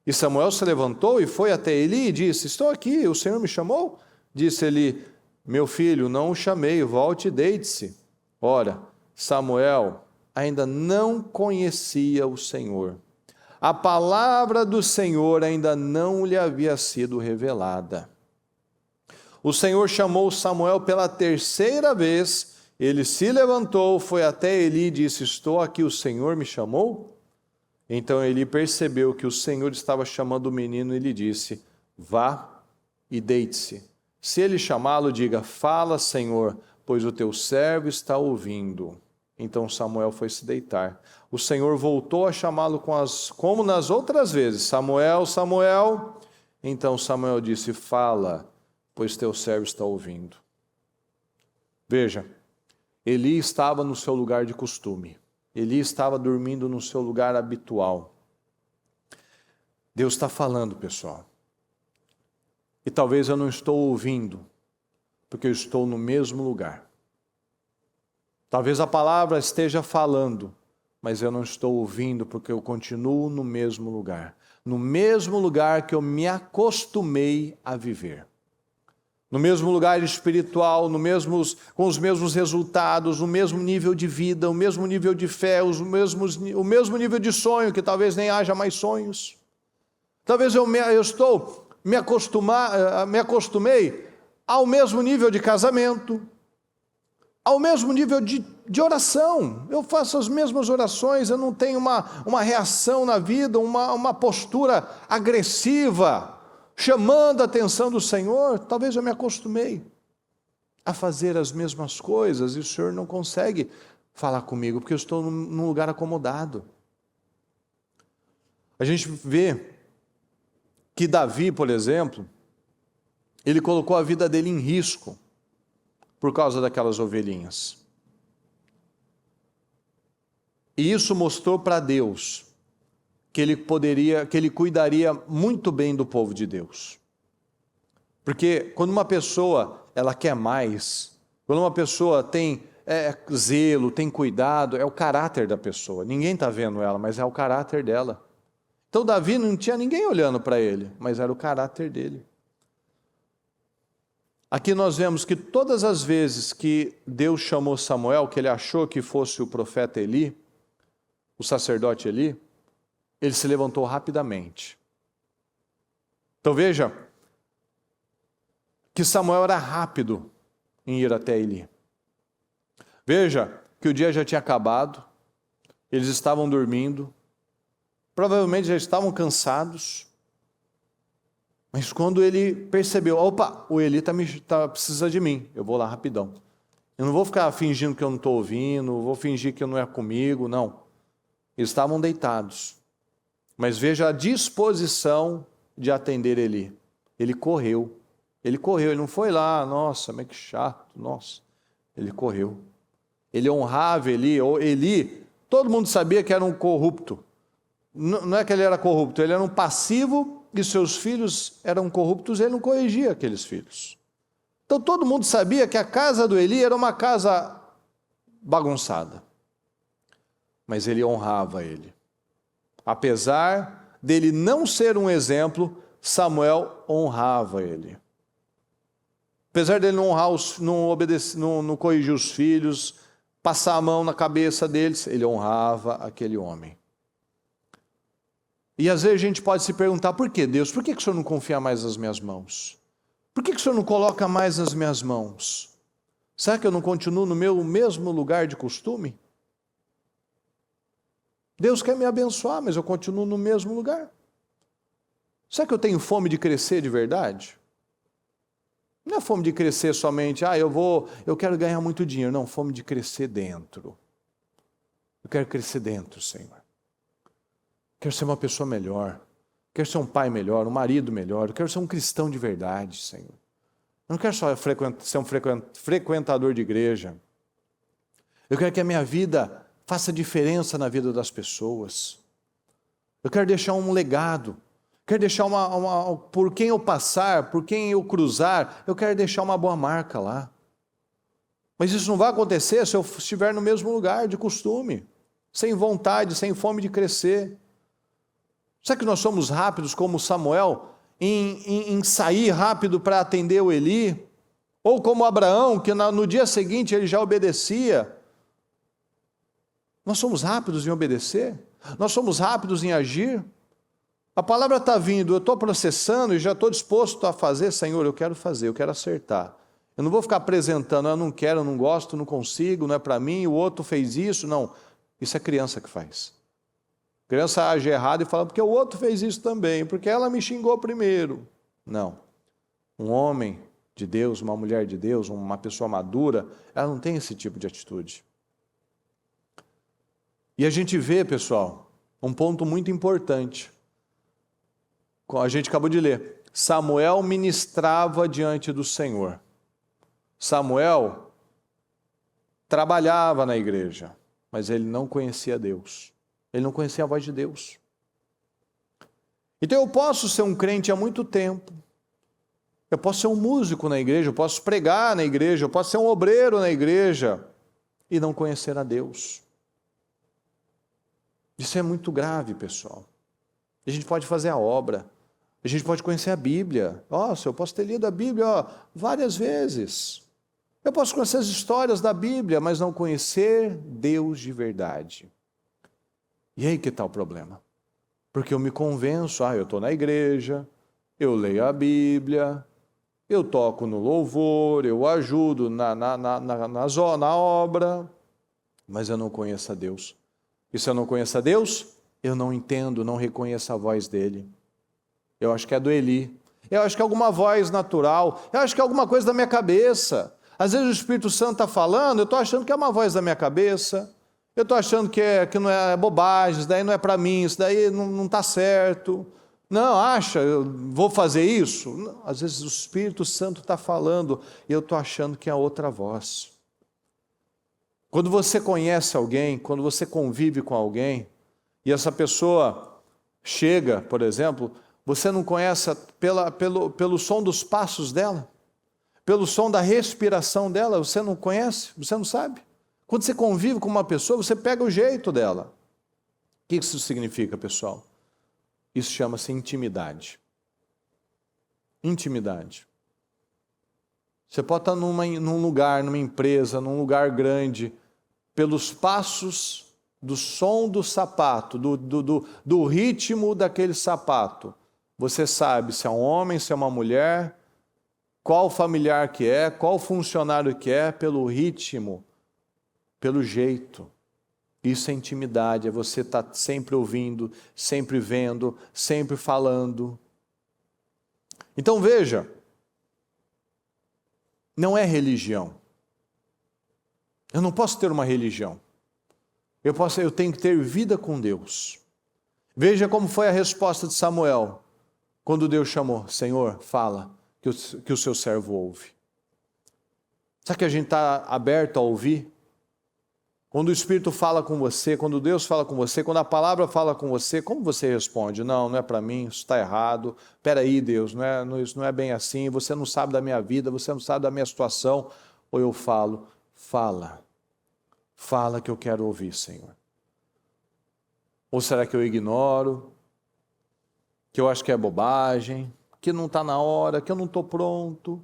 e Samuel se levantou e foi até Eli e disse, estou aqui, o Senhor me chamou? Disse Eli, meu filho, não o chamei, volte e deite-se. Ora, Samuel ainda não conhecia o Senhor. A palavra do Senhor ainda não lhe havia sido revelada. O Senhor chamou Samuel pela 3ª vez, ele se levantou, foi até Eli e disse, estou aqui, o Senhor me chamou? Então Eli percebeu que o Senhor estava chamando o menino e lhe disse, vá e deite-se. Se ele chamá-lo, diga, fala, Senhor, pois o teu servo está ouvindo. Então Samuel foi se deitar. O Senhor voltou a chamá-lo como nas outras vezes. Samuel, Samuel. Então Samuel disse, fala, pois teu servo está ouvindo. Veja, Eli estava no seu lugar de costume. Eli estava dormindo no seu lugar habitual. Deus está falando, pessoal. E talvez eu não estou ouvindo, porque eu estou no mesmo lugar. Talvez a palavra esteja falando, mas eu não estou ouvindo porque eu continuo no mesmo lugar. No mesmo lugar que eu me acostumei a viver. No mesmo lugar espiritual, com os mesmos resultados, o mesmo nível de vida, o mesmo nível de fé, o mesmo nível de sonho, que talvez nem haja mais sonhos. Talvez eu estou me acostumei ao mesmo nível de casamento, ao mesmo nível de oração. Eu faço as mesmas orações, eu não tenho uma reação na vida, uma postura agressiva, chamando a atenção do Senhor. Talvez eu me acostumei a fazer as mesmas coisas e o Senhor não consegue falar comigo, porque eu estou num lugar acomodado. A gente vê que Davi, por exemplo, ele colocou a vida dele em risco por causa daquelas ovelhinhas. E isso mostrou para Deus que ele cuidaria muito bem do povo de Deus. Porque quando uma pessoa, ela quer mais, quando uma pessoa tem zelo, tem cuidado, é o caráter da pessoa. Ninguém está vendo ela, mas é o caráter dela. Então Davi não tinha ninguém olhando para ele, mas era o caráter dele. Aqui nós vemos que todas as vezes que Deus chamou Samuel, que ele achou que fosse o profeta Eli, o sacerdote Eli, ele se levantou rapidamente. Então veja que Samuel era rápido em ir até Eli. Veja que o dia já tinha acabado, eles estavam dormindo, provavelmente já estavam cansados, mas quando ele percebeu, opa, o Eli precisa de mim, eu vou lá rapidão. Eu não vou ficar fingindo que eu não estou ouvindo, vou fingir que não é comigo, não. Eles estavam deitados, mas veja a disposição de atender Eli. Ele correu, ele não foi lá, nossa, mas que chato, nossa. Ele correu. Ele honrava Eli, todo mundo sabia que era um corrupto. Não é que ele era corrupto, ele era um passivo e seus filhos eram corruptos, ele não corrigia aqueles filhos. Então todo mundo sabia que a casa do Eli era uma casa bagunçada. Mas ele honrava ele. Apesar dele não ser um exemplo, Samuel honrava ele. Apesar dele não honrar, não obedecer, não corrigir os filhos, passar a mão na cabeça deles, ele honrava aquele homem. E às vezes a gente pode se perguntar, por que Deus? Por que o Senhor não confia mais nas minhas mãos? Por que o Senhor não coloca mais nas minhas mãos? Será que eu não continuo no meu mesmo lugar de costume? Deus quer me abençoar, mas eu continuo no mesmo lugar. Será que eu tenho fome de crescer de verdade? Não é fome de crescer somente, eu quero ganhar muito dinheiro. Não, fome de crescer dentro. Eu quero crescer dentro, Senhor. Quero ser uma pessoa melhor. Quero ser um pai melhor, um marido melhor. Eu quero ser um cristão de verdade, Senhor. Eu não quero só ser um frequentador de igreja. Eu quero que a minha vida faça diferença na vida das pessoas. Eu quero deixar um legado. Quero deixar por quem eu passar, por quem eu cruzar, eu quero deixar uma boa marca lá. Mas isso não vai acontecer se eu estiver no mesmo lugar de costume, sem vontade, sem fome de crescer. Será que nós somos rápidos como Samuel em sair rápido para atender o Eli? Ou como Abraão, que no dia seguinte ele já obedecia? Nós somos rápidos em obedecer? Nós somos rápidos em agir? A palavra está vindo, eu estou processando e já estou disposto a fazer, Senhor, eu quero fazer, eu quero acertar. Eu não vou ficar apresentando, eu não quero, eu não gosto, não consigo, não é para mim, o outro fez isso, não. Isso é criança que faz. Criança age errado e fala, porque o outro fez isso também, porque ela me xingou primeiro. Não. Um homem de Deus, uma mulher de Deus, uma pessoa madura, ela não tem esse tipo de atitude. E a gente vê, pessoal, um ponto muito importante. A gente acabou de ler. Samuel ministrava diante do Senhor. Samuel trabalhava na igreja, mas ele não conhecia Deus. Ele não conhecia a voz de Deus. Então eu posso ser um crente há muito tempo. Eu posso ser um músico na igreja, eu posso pregar na igreja, eu posso ser um obreiro na igreja e não conhecer a Deus. Isso é muito grave, pessoal. A gente pode fazer a obra. A gente pode conhecer a Bíblia. Nossa, eu posso ter lido a Bíblia várias vezes. Eu posso conhecer as histórias da Bíblia, mas não conhecer Deus de verdade. E aí que está o problema? Porque eu me convenço, eu estou na igreja, eu leio a Bíblia, eu toco no louvor, eu ajudo na obra, mas eu não conheço a Deus. E se eu não conheço a Deus, eu não entendo, não reconheço a voz dele. Eu acho que é do Eli. Eu acho que é alguma voz natural. Eu acho que é alguma coisa da minha cabeça. Às vezes o Espírito Santo está falando, eu estou achando que é uma voz da minha cabeça. Eu estou achando que não é bobagem, isso daí não é para mim, isso daí não está certo. Não, acha, eu vou fazer isso? Não, às vezes o Espírito Santo está falando e eu estou achando que é outra voz. Quando você conhece alguém, quando você convive com alguém, e essa pessoa chega, por exemplo, você não conhece pelo som dos passos dela, pelo som da respiração dela, você não conhece, você não sabe. Quando você convive com uma pessoa, você pega o jeito dela. O que isso significa, pessoal? Isso chama-se intimidade. Intimidade. Você pode estar num lugar, numa empresa, num lugar grande, pelos passos do som do sapato, do ritmo daquele sapato. Você sabe se é um homem, se é uma mulher, qual familiar que é, qual funcionário que é, pelo ritmo, pelo jeito. Isso é intimidade, é você estar sempre ouvindo, sempre vendo, sempre falando. Então veja, não é religião. Eu não posso ter uma religião. Eu tenho que ter vida com Deus. Veja como foi a resposta de Samuel, quando Deus chamou: Senhor, fala, que o seu servo ouve. Será que a gente está aberto a ouvir? Quando o Espírito fala com você, quando Deus fala com você, quando a palavra fala com você, como você responde? Não é para mim, isso está errado. Espera aí, Deus, isso não é bem assim, você não sabe da minha vida, você não sabe da minha situação. Ou eu falo, fala que eu quero ouvir, Senhor. Ou será que eu ignoro, que eu acho que é bobagem, que não está na hora, que eu não estou pronto?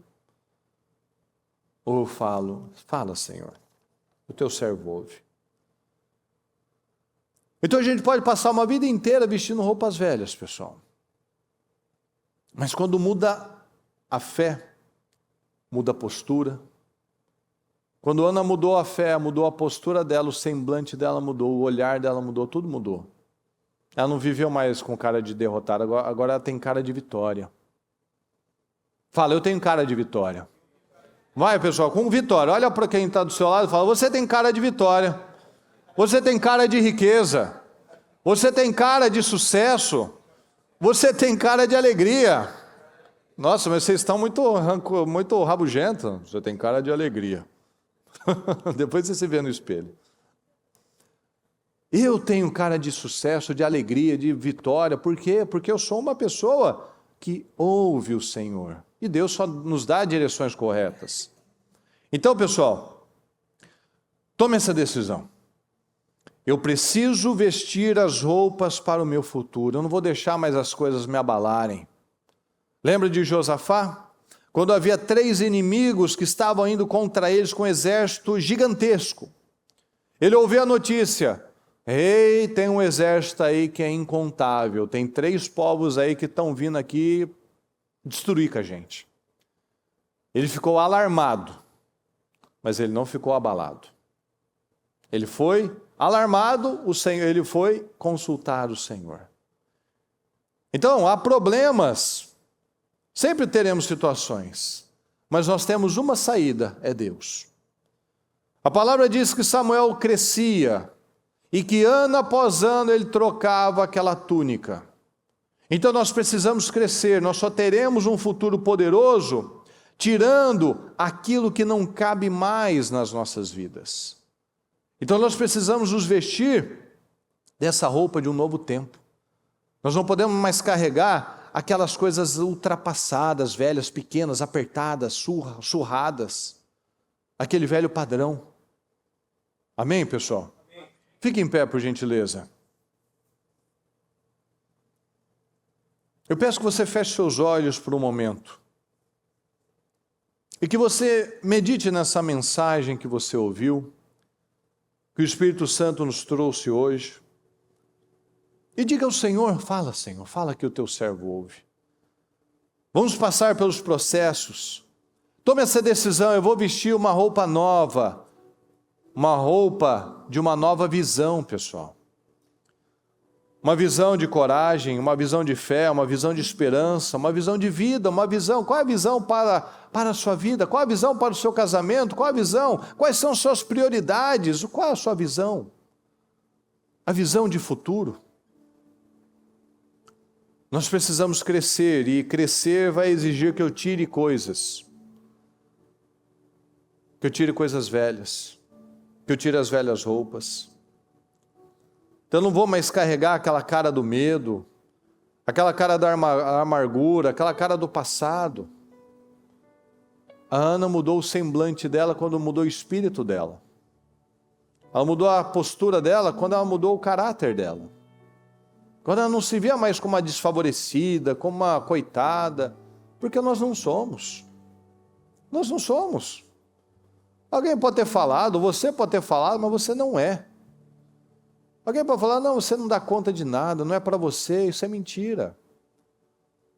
Ou eu falo, fala, Senhor. O teu servo ouve. Então a gente pode passar uma vida inteira vestindo roupas velhas, pessoal. Mas quando muda a fé, muda a postura. Quando Ana mudou a fé, mudou a postura dela, o semblante dela mudou, o olhar dela mudou, tudo mudou. Ela não viveu mais com cara de derrotada, agora ela tem cara de vitória. Fala, eu tenho cara de vitória. Vai, pessoal, com vitória. Olha para quem está do seu lado e fala: você tem cara de vitória. Você tem cara de riqueza. Você tem cara de sucesso. Você tem cara de alegria. Nossa, mas vocês estão muito rabugentos. Você tem cara de alegria. Depois você se vê no espelho. Eu tenho cara de sucesso, de alegria, de vitória. Por quê? Porque eu sou uma pessoa que ouve o Senhor. E Deus só nos dá direções corretas. Então, pessoal, tome essa decisão. Eu preciso vestir as roupas para o meu futuro. Eu não vou deixar mais as coisas me abalarem. Lembra de Josafá? Quando havia 3 inimigos que estavam indo contra eles com um exército gigantesco. Ele ouviu a notícia: ei, tem um exército aí que é incontável. Tem 3 povos aí que estão vindo aqui destruir com a gente. Ele ficou alarmado, mas ele não ficou abalado. Ele foi alarmado, ele foi consultar o Senhor. Então, há problemas, sempre teremos situações, mas nós temos uma saída, é Deus. A palavra diz que Samuel crescia e que ano após ano ele trocava aquela túnica. Então nós precisamos crescer, nós só teremos um futuro poderoso tirando aquilo que não cabe mais nas nossas vidas. Então nós precisamos nos vestir dessa roupa de um novo tempo. Nós não podemos mais carregar aquelas coisas ultrapassadas, velhas, pequenas, apertadas, surradas, aquele velho padrão. Amém, pessoal? Amém. Fique em pé, por gentileza. Eu peço que você feche seus olhos por um momento e que você medite nessa mensagem que você ouviu, que o Espírito Santo nos trouxe hoje, e diga ao Senhor: fala, Senhor, fala que o teu servo ouve. Vamos passar pelos processos. Tome essa decisão, eu vou vestir uma roupa nova, uma roupa de uma nova visão, pessoal. Uma visão de coragem, uma visão de fé, uma visão de esperança, uma visão de vida, uma visão. Qual é a visão para a sua vida? Qual é a visão para o seu casamento? Qual é a visão? Quais são suas prioridades? Qual é a sua visão? A visão de futuro. Nós precisamos crescer, e crescer vai exigir que eu tire coisas. Que eu tire coisas velhas. Que eu tire as velhas roupas. Então eu não vou mais carregar aquela cara do medo, aquela cara da amargura, aquela cara do passado. A Ana mudou o semblante dela quando mudou o espírito dela. Ela mudou a postura dela quando ela mudou o caráter dela. Quando ela não se via mais como uma desfavorecida, como uma coitada, porque nós não somos. Nós não somos. Alguém pode ter falado, você pode ter falado, mas você não é. Alguém pode falar, não, você não dá conta de nada, não é para você, isso é mentira.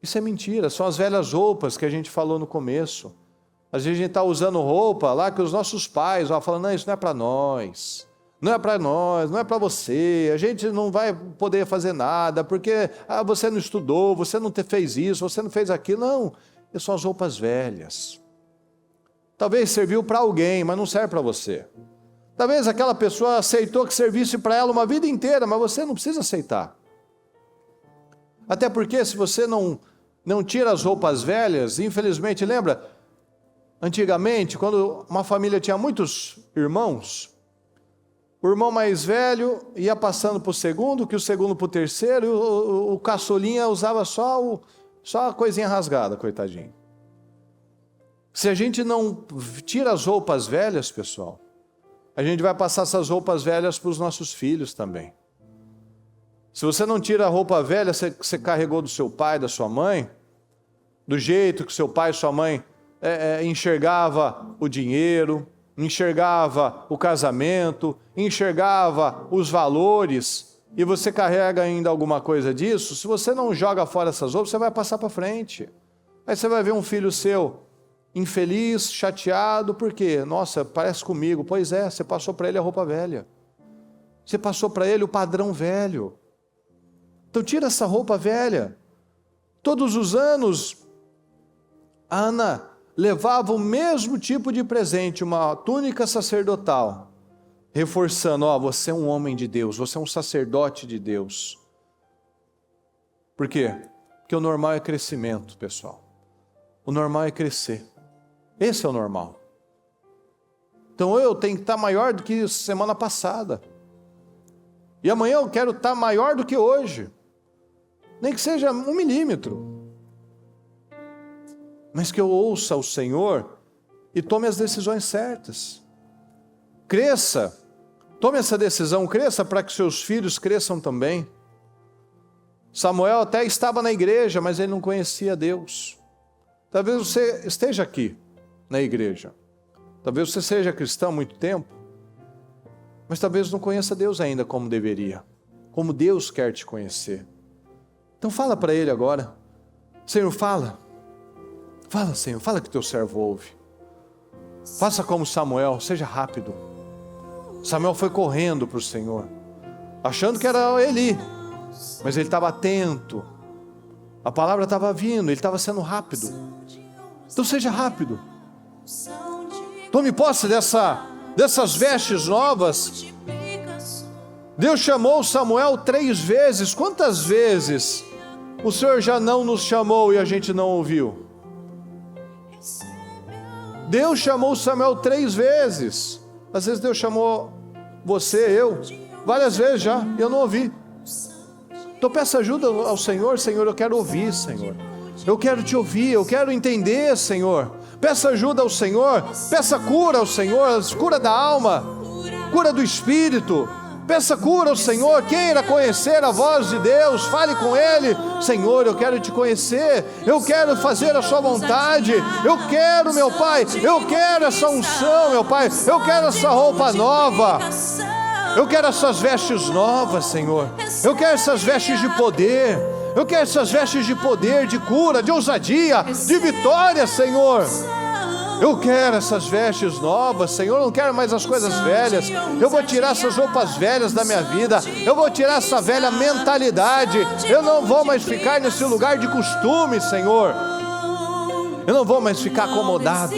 Isso é mentira, são as velhas roupas que a gente falou no começo. Às vezes a gente está usando roupa lá que os nossos pais falam, não, isso não é para nós. Não é para nós, não é para você, a gente não vai poder fazer nada, porque você não estudou, você não fez isso, você não fez aquilo. Não, são as roupas velhas. Talvez serviu para alguém, mas não serve para você. Talvez aquela pessoa aceitou que servisse para ela uma vida inteira, mas você não precisa aceitar. Até porque se você não tira as roupas velhas, infelizmente, lembra? Antigamente, quando uma família tinha muitos irmãos, o irmão mais velho ia passando para o segundo, que o segundo para o terceiro, e o caçulinha usava só a coisinha rasgada, coitadinho. Se a gente não tira as roupas velhas, pessoal, a gente vai passar essas roupas velhas para os nossos filhos também. Se você não tira a roupa velha que você carregou do seu pai, da sua mãe, do jeito que seu pai e sua mãe enxergava o dinheiro, enxergava o casamento, enxergava os valores, e você carrega ainda alguma coisa disso, se você não joga fora essas roupas, você vai passar para frente. Aí você vai ver um filho seu infeliz, chateado, por quê? Nossa, parece comigo. Pois é, você passou para ele a roupa velha. Você passou para ele o padrão velho. Então tira essa roupa velha. Todos os anos, a Ana levava o mesmo tipo de presente, uma túnica sacerdotal, reforçando, você é um homem de Deus, você é um sacerdote de Deus. Por quê? Porque o normal é crescimento, pessoal. O normal é crescer. Esse é o normal. Então eu tenho que estar maior do que semana passada. E amanhã eu quero estar maior do que hoje. Nem que seja 1 milímetro. Mas que eu ouça o Senhor e tome as decisões certas. Cresça. Tome essa decisão, cresça para que seus filhos cresçam também. Samuel até estava na igreja, mas ele não conhecia Deus. Talvez você esteja aqui na igreja. Talvez você seja cristão há muito tempo, mas talvez não conheça Deus ainda como deveria, como Deus quer te conhecer. Então fala para Ele agora. Senhor, fala. Fala, Senhor, fala que teu servo ouve. Faça como Samuel, seja rápido. Samuel foi correndo para o Senhor, achando que era Eli, mas ele estava atento. A palavra estava vindo, ele estava sendo rápido. Então seja rápido. Tome posse dessas vestes novas. Deus chamou Samuel 3 vezes. Quantas vezes o Senhor já não nos chamou e a gente não ouviu? Deus chamou Samuel 3 vezes. Às vezes Deus chamou você, eu, várias vezes já, e eu não ouvi. Então peça ajuda ao Senhor. Senhor, eu quero ouvir, Senhor. Eu quero te ouvir, eu quero entender, Senhor. Peça ajuda ao Senhor, peça cura ao Senhor, cura da alma, cura do espírito. Peça cura ao Senhor, queira conhecer a voz de Deus, fale com Ele. Senhor, eu quero te conhecer, eu quero fazer a sua vontade, eu quero, meu Pai, eu quero essa unção, meu Pai, eu quero essa roupa nova. Eu quero essas vestes novas, Senhor. Eu quero essas vestes de poder. Eu quero essas vestes de poder, de cura, de ousadia, de vitória, Senhor. Eu quero essas vestes novas, Senhor. Eu não quero mais as coisas velhas. Eu vou tirar essas roupas velhas da minha vida. Eu vou tirar essa velha mentalidade. Eu não vou mais ficar nesse lugar de costume, Senhor. Eu não vou mais ficar acomodado.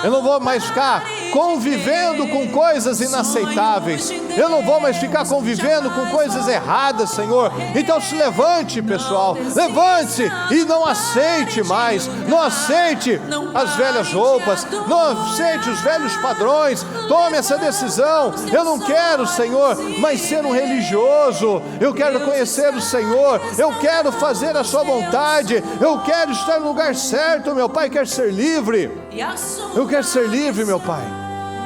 Eu não vou mais ficar convivendo com coisas inaceitáveis. Eu não vou mais ficar convivendo com coisas erradas, Senhor. Então se levante, pessoal. Levante-se e não aceite mais. Não aceite as velhas roupas. Não aceite os velhos padrões. Tome essa decisão. Eu não quero, Senhor, mais ser um religioso. Eu quero conhecer o Senhor. Eu quero fazer a sua vontade. Eu quero estar no lugar certo. Meu Pai quer ser livre. Eu quero ser livre, meu Pai.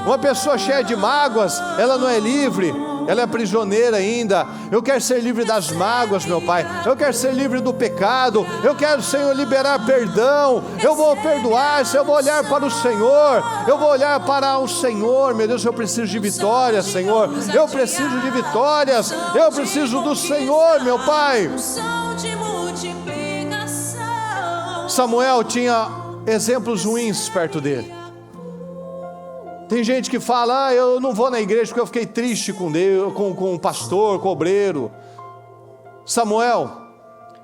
Uma pessoa cheia de mágoas, ela não é livre, ela é prisioneira ainda. Eu quero ser livre das mágoas, meu Pai. Eu quero ser livre do pecado. Eu quero, Senhor, liberar perdão. Eu vou perdoar, eu vou olhar para o Senhor. Eu vou olhar para o Senhor. Meu Deus, eu preciso de vitórias, Senhor. Eu preciso de vitórias. Eu preciso do Senhor, meu Pai. Samuel tinha exemplos ruins perto dele. Tem gente que fala, eu não vou na igreja porque eu fiquei triste com Deus, com o pastor, com o obreiro. Samuel,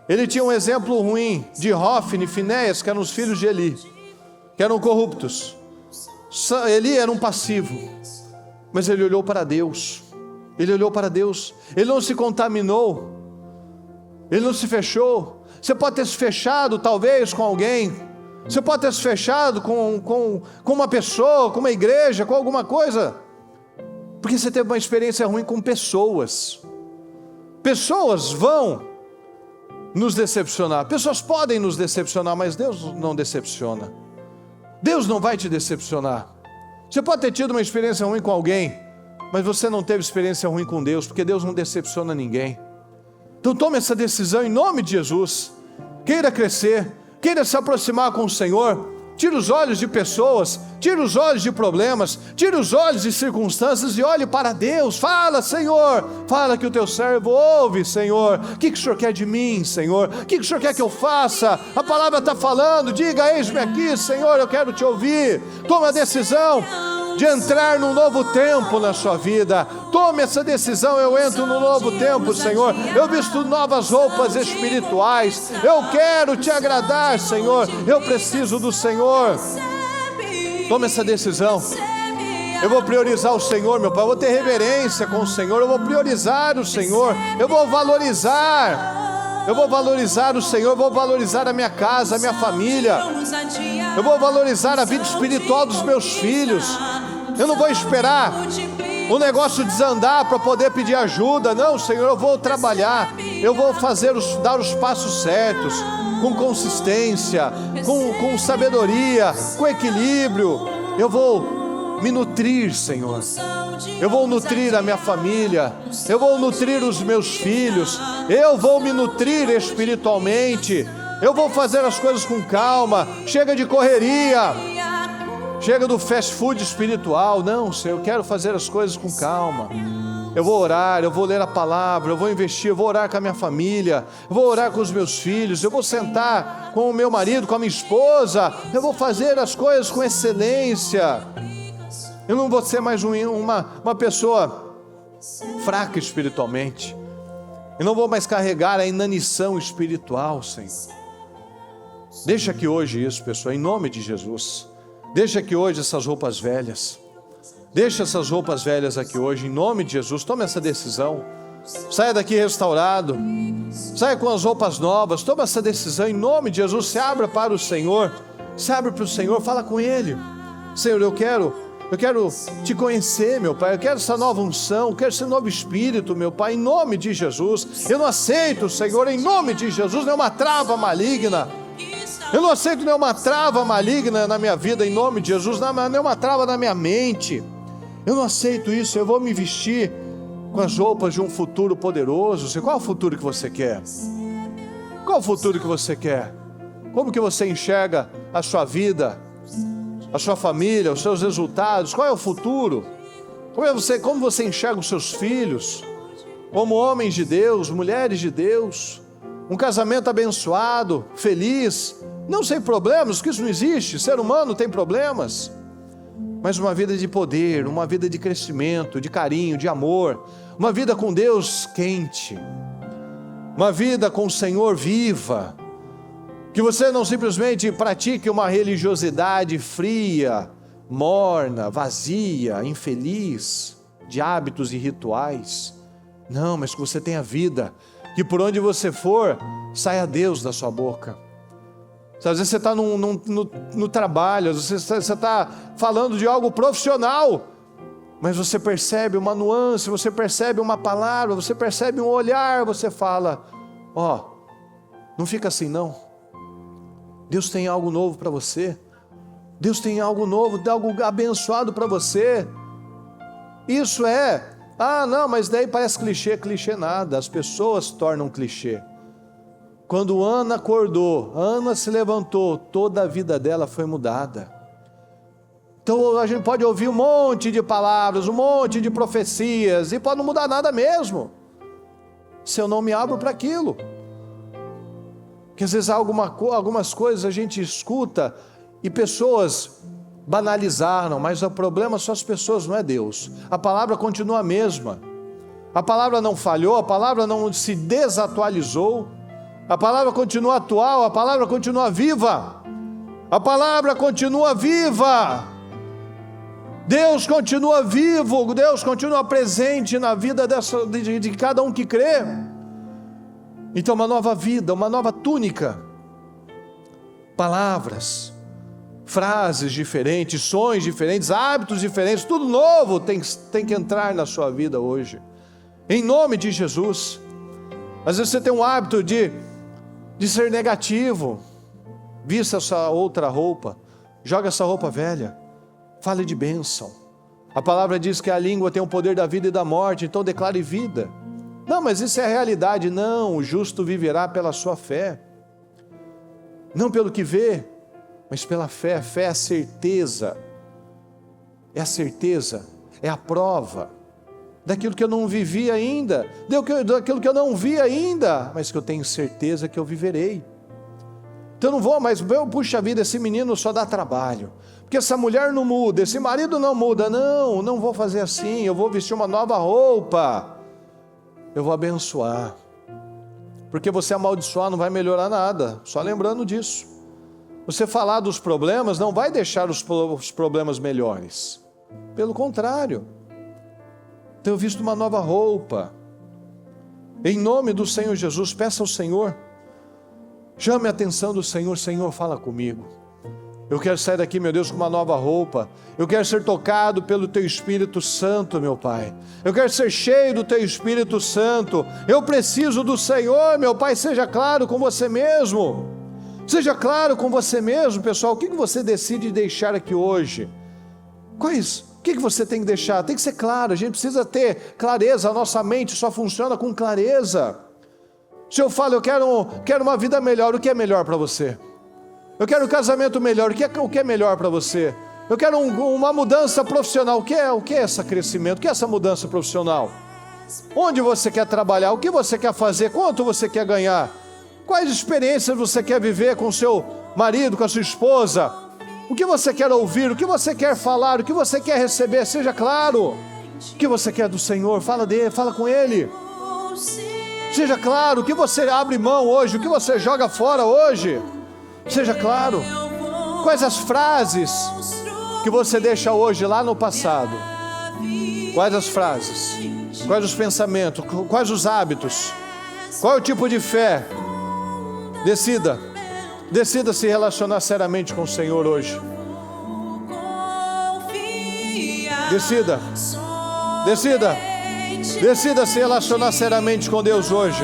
ele tinha um exemplo ruim de Hófni e Finéias, que eram os filhos de Eli, que eram corruptos. Eli era um passivo, mas ele olhou para Deus. Ele olhou para Deus. Ele não se contaminou. Ele não se fechou. Você pode ter se fechado talvez com alguém. Você pode ter se fechado com uma pessoa, com uma igreja, com alguma coisa, porque você teve uma experiência ruim com pessoas. Pessoas vão nos decepcionar, pessoas podem nos decepcionar, mas Deus não decepciona. Deus não vai te decepcionar. Você pode ter tido uma experiência ruim com alguém, mas você não teve experiência ruim com Deus, porque Deus não decepciona ninguém. Então tome essa decisão em nome de Jesus. Queira crescer, queira se aproximar com o Senhor. Tire os olhos de pessoas, tire os olhos de problemas, tire os olhos de circunstâncias e olhe para Deus. Fala, Senhor, fala que o teu servo ouve, Senhor. O que o Senhor quer de mim, Senhor? O que o Senhor quer que eu faça? A palavra está falando, diga, eis-me aqui, Senhor, eu quero te ouvir. Tome a decisão de entrar num novo tempo na sua vida. Tome essa decisão, eu entro no novo tempo, Senhor. Eu visto novas roupas espirituais. Eu quero te agradar, Senhor. Eu preciso do Senhor. Tome essa decisão. Eu vou priorizar o Senhor, meu Pai. Eu vou ter reverência com o Senhor. Eu vou priorizar o Senhor. Eu vou valorizar. Eu vou valorizar o Senhor. Eu vou valorizar a minha casa, a minha família. Eu vou valorizar a vida espiritual dos meus filhos. Eu não vou esperar o negócio desandar para poder pedir ajuda. Não, Senhor, eu vou trabalhar. Eu vou dar os passos certos, com consistência, com sabedoria, com equilíbrio. Eu vou me nutrir, Senhor. Eu vou nutrir a minha família. Eu vou nutrir os meus filhos. Eu vou me nutrir espiritualmente. Eu vou fazer as coisas com calma. Chega de correria. Chega do fast food espiritual. Não, Senhor, eu quero fazer as coisas com calma. Eu vou orar, eu vou ler a palavra, eu vou investir, eu vou orar com a minha família, eu vou orar com os meus filhos, eu vou sentar com o meu marido, com a minha esposa. Eu vou fazer as coisas com excelência. Eu não vou ser mais uma pessoa fraca espiritualmente. Eu não vou mais carregar a inanição espiritual, Senhor. Deixa aqui hoje isso, pessoal, em nome de Jesus. Deixa aqui hoje essas roupas velhas. Deixa essas roupas velhas aqui hoje, em nome de Jesus. Tome essa decisão. Saia daqui restaurado. Saia com as roupas novas. Toma essa decisão em nome de Jesus. Se abra para o Senhor. Se abre para o Senhor, fala com Ele. Senhor, eu quero te conhecer, meu Pai. Eu quero essa nova unção. Eu quero esse novo Espírito, meu Pai, em nome de Jesus. Eu não aceito, Senhor, em nome de Jesus, nenhuma trava maligna. Eu não aceito nenhuma trava maligna na minha vida, em nome de Jesus, nenhuma trava na minha mente. Eu não aceito isso. Eu vou me vestir com as roupas de um futuro poderoso. Qual é o futuro que você quer? Qual é o futuro que você quer? Como que você enxerga a sua vida, a sua família, os seus resultados? Qual é o futuro? Como você enxerga os seus filhos? Como homens de Deus, mulheres de Deus? um casamento abençoado, feliz, não sem problemas, porque isso não existe, ser humano tem problemas, mas uma vida de poder, uma vida de crescimento, de carinho, de amor, uma vida com Deus quente, uma vida com o Senhor viva, que você não simplesmente pratique uma religiosidade fria, morna, vazia, infeliz, de hábitos e rituais, não, mas que você tenha vida, que por onde você for, saia Deus da sua boca. Às vezes você está no trabalho, às vezes você está falando de algo profissional, mas você percebe uma nuance, você percebe uma palavra, você percebe um olhar, você fala, não fica assim não. Deus tem algo novo para você, Deus tem algo novo, algo abençoado para você. Isso não, mas daí parece clichê nada, as pessoas tornam clichê. Quando Ana acordou, Ana se levantou, toda a vida dela foi mudada. Então a gente pode ouvir um monte de palavras, um monte de profecias, e pode não mudar nada mesmo, se eu não me abro para aquilo. Porque às vezes algumas coisas a gente escuta, e pessoas banalizaram, mas o problema são as pessoas, não é Deus. A palavra continua a mesma, a palavra não falhou, a palavra não se desatualizou, a palavra continua atual, a palavra continua viva, a palavra continua viva, Deus continua vivo, Deus continua presente na vida de cada um que crê. Então uma nova vida, uma nova túnica, palavras, frases diferentes, sonhos diferentes, hábitos diferentes, tudo novo tem que entrar na sua vida hoje, em nome de Jesus. Às vezes você tem um hábito de ser negativo, vista essa outra roupa, joga essa roupa velha, fale de bênção. A palavra diz que a língua tem o poder da vida e da morte, então declare vida. Não, mas isso é a realidade. Não, o justo viverá pela sua fé, não pelo que vê, mas pela fé. A fé é a certeza, é a prova daquilo que eu não vivi ainda, daquilo que eu não vi ainda, mas que eu tenho certeza que eu viverei. Então eu não vou mais, puxa vida, esse menino só dá trabalho, porque essa mulher não muda, esse marido não muda, não vou fazer assim, eu vou vestir uma nova roupa, eu vou abençoar, porque você amaldiçoar não vai melhorar nada, só lembrando disso. Você falar dos problemas não vai deixar os problemas melhores, pelo contrário. Então eu visto uma nova roupa, em nome do Senhor Jesus. Peça ao Senhor, chame a atenção do Senhor. Senhor, fala comigo, eu quero sair daqui, meu Deus, com uma nova roupa, eu quero ser tocado pelo Teu Espírito Santo, meu Pai, eu quero ser cheio do Teu Espírito Santo, eu preciso do Senhor, meu Pai. Seja claro com você mesmo, seja claro com você mesmo, pessoal. O que você decide deixar aqui hoje? O que você tem que deixar? Tem que ser claro, a gente precisa ter clareza, a nossa mente só funciona com clareza. Se eu falo, eu quero uma vida melhor, o que é melhor para você? Eu quero um casamento melhor, o que é melhor para você? Eu quero uma mudança profissional, o que é esse crescimento? O que é essa mudança profissional? Onde você quer trabalhar? O que você quer fazer? Quanto você quer ganhar? Quais experiências você quer viver com o seu marido, com a sua esposa? O que você quer ouvir? O que você quer falar? O que você quer receber? Seja claro. O que você quer do Senhor? Fala com Ele. Seja claro. O que você abre mão hoje? O que você joga fora hoje? Seja claro. Quais as frases que você deixa hoje lá no passado? Quais as frases? Quais os pensamentos? Quais os hábitos? Qual é o tipo de fé? Decida se relacionar seriamente com o Senhor hoje. Decida se relacionar seriamente com Deus hoje.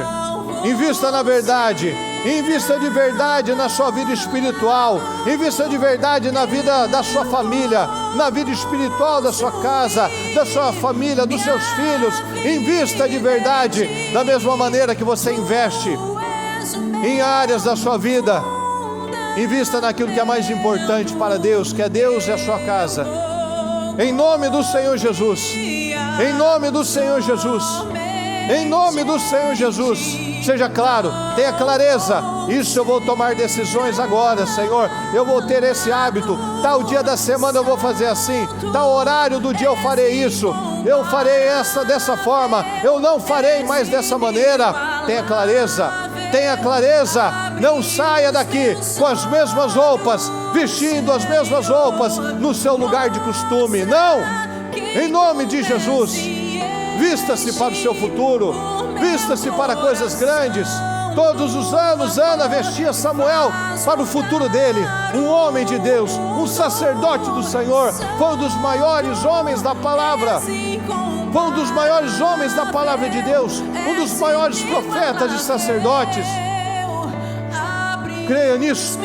Invista na verdade, invista de verdade na sua vida espiritual, invista de verdade na vida da sua família, na vida espiritual da sua casa, da sua família, dos seus filhos. Invista de verdade, da mesma maneira que você investe em áreas da sua vida. Invista naquilo que é mais importante para Deus, que é Deus e a sua casa. Em nome do Senhor Jesus. Em nome do Senhor Jesus. Em nome do Senhor Jesus. Seja claro, tenha clareza. Isso eu vou tomar decisões agora, Senhor. Eu vou ter esse hábito. Tal dia da semana eu vou fazer assim. Tal horário do dia eu farei isso. Eu farei dessa forma. Eu não farei mais dessa maneira. Tenha clareza. Tenha clareza. Não saia daqui com as mesmas roupas, vestindo as mesmas roupas no seu lugar de costume. Não. Em nome de Jesus. Vista-se para o seu futuro. Vista-se para coisas grandes. Todos os anos Ana vestia Samuel para o futuro dele. Um homem de Deus, um sacerdote do Senhor. Foi um dos maiores homens da palavra. Foi um dos maiores homens da palavra de Deus. Um dos maiores profetas e sacerdotes. Creia nisso.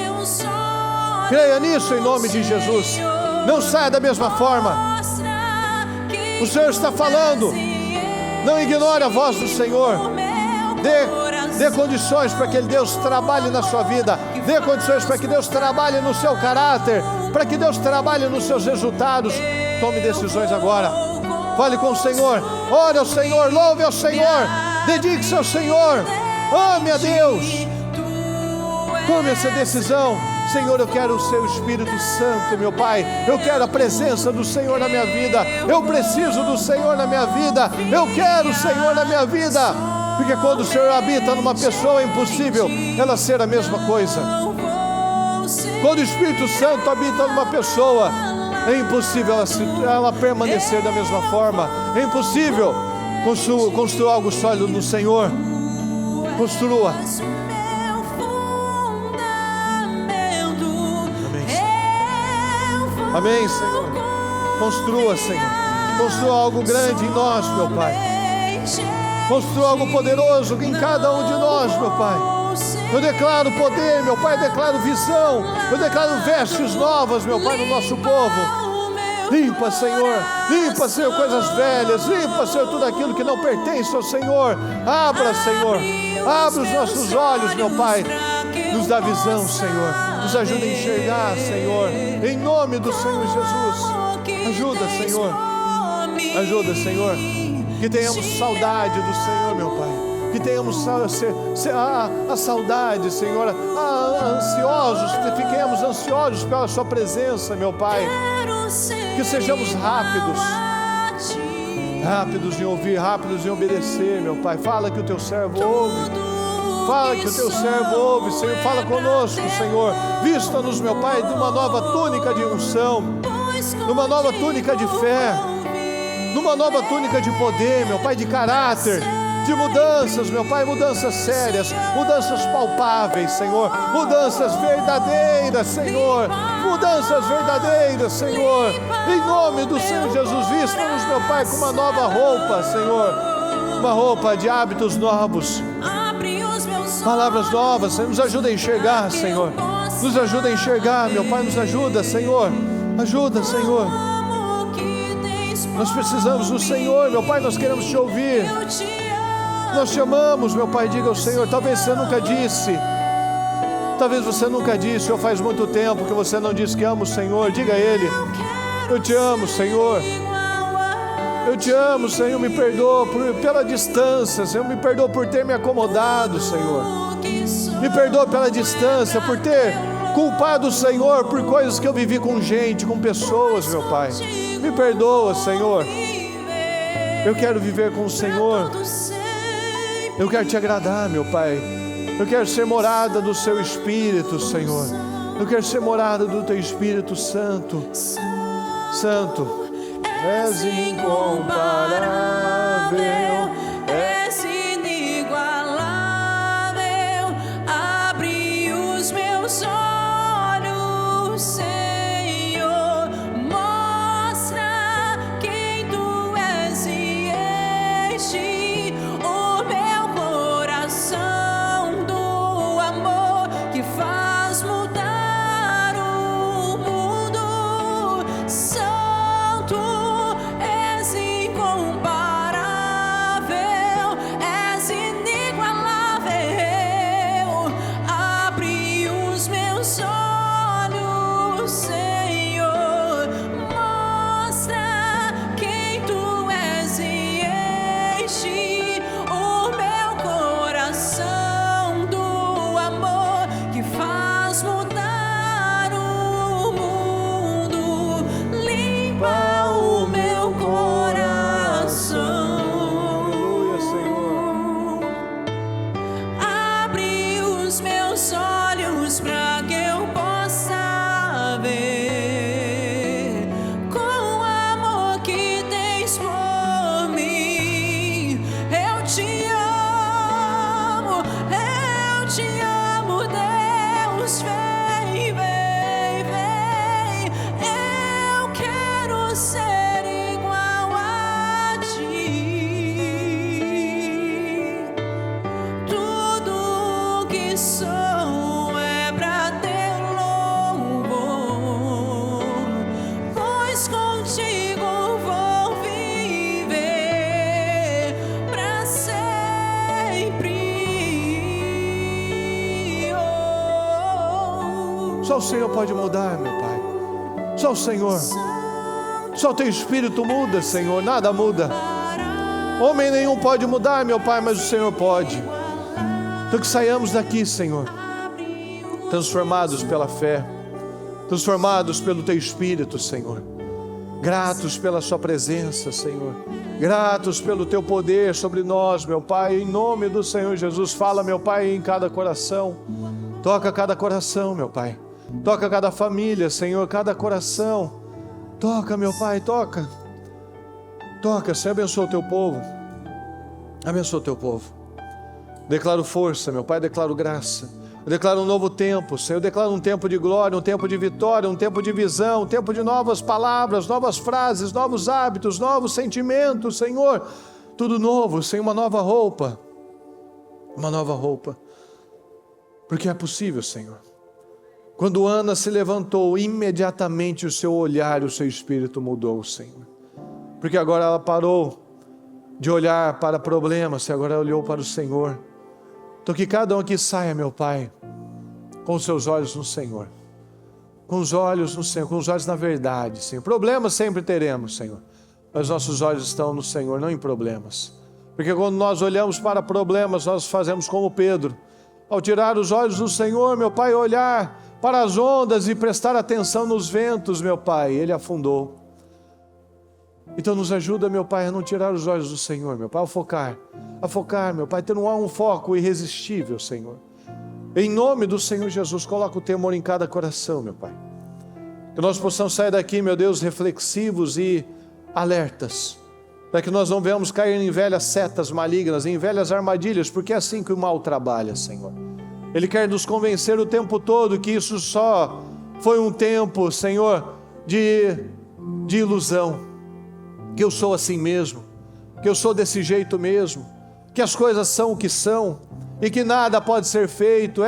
Creia nisso em nome de Jesus. Não saia da mesma forma. O Senhor está falando. Não ignore a voz do Senhor. Dê condições para que Deus trabalhe na sua vida. Dê condições para que Deus trabalhe no seu caráter, para que Deus trabalhe nos seus resultados. Tome decisões agora. Fale com o Senhor. Ore ao Senhor, louve ao Senhor. Dedique-se ao Senhor. Ame a Deus. Tome essa decisão. Senhor, eu quero o seu Espírito Santo, meu Pai. Eu quero a presença do Senhor na minha vida. Eu preciso do Senhor na minha vida. Eu quero o Senhor na minha vida. Porque quando o Senhor habita numa pessoa, é impossível ela ser a mesma coisa. Quando o Espírito Santo habita numa pessoa, é impossível ela permanecer da mesma forma. É impossível construir algo sólido no Senhor. Construa. Amém, Senhor. Construa, Senhor. Construa algo grande em nós, meu Pai. Construa algo poderoso em cada um de nós, meu Pai. Eu declaro poder, meu Pai. Eu declaro visão. Eu declaro vestes novas, meu Pai, no nosso povo. Limpa, Senhor. Limpa, Senhor, coisas velhas. Limpa, Senhor, tudo aquilo que não pertence ao Senhor. Abra, Senhor. Abra os nossos olhos, meu Pai. Nos dá visão, Senhor. Nos ajuda a enxergar, Senhor. Em nome do Senhor Jesus. Ajuda, Senhor. Ajuda, Senhor. Que tenhamos saudade do Senhor, meu Pai. Que tenhamos a saudade, Senhor. Ansiosos. Que fiquemos ansiosos pela sua presença, meu Pai. Que sejamos rápidos. Rápidos em ouvir, rápidos em obedecer, meu Pai. Fala que o teu servo ouve. Fala que o teu servo ouve, Senhor. Fala conosco, Senhor. Vista-nos, meu Pai, de uma nova túnica de unção, numa nova túnica de fé, numa nova túnica de poder, meu Pai, de caráter, de mudanças, meu Pai, mudanças sérias, mudanças palpáveis, Senhor, mudanças verdadeiras, Senhor, mudanças verdadeiras, Senhor, em nome do Senhor Jesus. Vista-nos, meu Pai, com uma nova roupa, Senhor, uma roupa de hábitos novos, palavras novas. Senhor, nos ajuda a enxergar, Senhor. Nos ajuda a enxergar, meu Pai. Nos ajuda, Senhor. Ajuda, Senhor. Nós precisamos do Senhor, meu Pai. Nós queremos te ouvir. Nós te amamos, meu Pai. Diga ao Senhor. Talvez você nunca disse. Talvez você nunca disse, ou faz muito tempo que você não disse que ama o Senhor. Diga a Ele: eu te amo, Senhor. Eu te amo, Senhor, me perdoa pela distância, Senhor, me perdoa por ter me acomodado, Senhor. Me perdoa pela distância, por ter culpado o Senhor por coisas que eu vivi com gente, com pessoas, meu Pai. Me perdoa, Senhor. Eu quero viver com o Senhor. Eu quero te agradar, meu Pai. Eu quero ser morada do seu Espírito, Senhor. Eu quero ser morada do teu Espírito Santo. Santo. És incomparável, és inigualável. Abre os meus olhos, Senhor. Mostra quem tu és e enche o meu coração do amor que faz mudar o mundo. Santo, és incomparável. o Senhor pode mudar, meu Pai. Só o Senhor. Só o Teu Espírito muda, Senhor. Nada muda. Homem nenhum pode mudar, meu Pai, mas o Senhor pode. Então que saiamos daqui, Senhor, transformados pela fé, transformados pelo Teu Espírito, Senhor. Gratos pela Sua presença, Senhor. Gratos pelo Teu poder sobre nós, meu Pai. Em nome do Senhor Jesus, fala, meu Pai, em cada coração. Toca cada coração, meu Pai. Toca cada família, Senhor, cada coração. Toca, meu Pai, toca. Toca, Senhor, abençoa o Teu povo. Abençoa o Teu povo. Declaro força, meu Pai, declaro graça. Eu declaro um novo tempo, Senhor. Eu declaro um tempo de glória, um tempo de vitória, um tempo de visão, um tempo de novas palavras, novas frases, novos hábitos, novos sentimentos, Senhor. Tudo novo, Senhor, uma nova roupa. Uma nova roupa. Porque é possível, Senhor. Quando Ana se levantou, imediatamente o seu olhar, o seu espírito mudou, Senhor. Porque agora ela parou de olhar para problemas e agora ela olhou para o Senhor. Então que cada um aqui saia, meu Pai, com os seus olhos no Senhor. Com os olhos no Senhor, com os olhos na verdade, Senhor. Problemas sempre teremos, Senhor. Mas nossos olhos estão no Senhor, não em problemas. Porque quando nós olhamos para problemas, nós fazemos como Pedro. Ao tirar os olhos do Senhor, meu Pai, olhar para as ondas e prestar atenção nos ventos, meu Pai, ele afundou. Então nos ajuda, meu Pai, a não tirar os olhos do Senhor, meu Pai, a focar, meu Pai, ter um foco irresistível, Senhor. Em nome do Senhor Jesus, coloca o temor em cada coração, meu Pai. Que nós possamos sair daqui, meu Deus, reflexivos e alertas, para que nós não venhamos cair em velhas setas malignas, em velhas armadilhas, porque é assim que o mal trabalha, Senhor. Ele quer nos convencer o tempo todo que isso só foi um tempo, Senhor, de ilusão. Que eu sou assim mesmo, que eu sou desse jeito mesmo, que as coisas são o que são e que nada pode ser feito.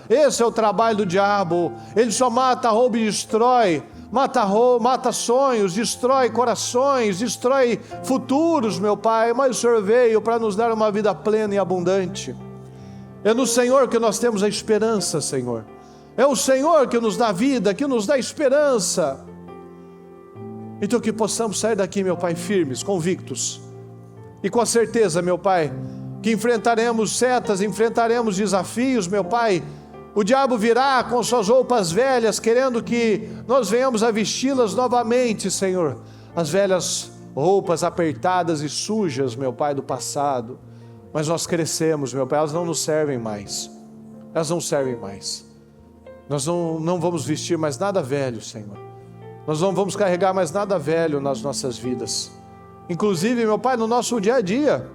Esse é o trabalho do diabo. Ele só mata, rouba e destrói, mata sonhos, destrói corações, destrói futuros, meu Pai. Mas o Senhor veio para nos dar uma vida plena e abundante. É no Senhor que nós temos a esperança, Senhor. É o Senhor que nos dá vida, que nos dá esperança. Então que possamos sair daqui, meu Pai, firmes, convictos. E com a certeza, meu Pai, que enfrentaremos setas, enfrentaremos desafios, meu Pai. O diabo virá com suas roupas velhas, querendo que nós venhamos a vesti-las novamente, Senhor. As velhas roupas apertadas e sujas, meu Pai, do passado. Mas nós crescemos, meu Pai, elas não nos servem mais. Elas não servem mais. Nós não vamos vestir mais nada velho, Senhor. Nós não vamos carregar mais nada velho nas nossas vidas. Inclusive, meu Pai, no nosso dia a dia.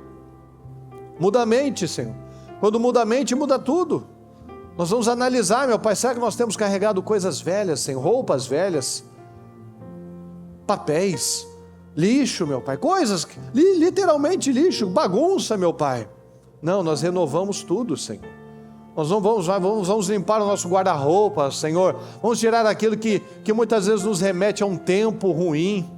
Muda a mente, Senhor. Quando muda a mente, muda tudo. Nós vamos analisar, meu Pai, será que nós temos carregado coisas velhas, Senhor? Roupas velhas, papéis, lixo, meu Pai. Coisas, literalmente lixo, bagunça, meu Pai. Não, nós renovamos tudo, Senhor. Nós não vamos limpar o nosso guarda-roupa, Senhor. Vamos tirar aquilo que muitas vezes nos remete a um tempo ruim.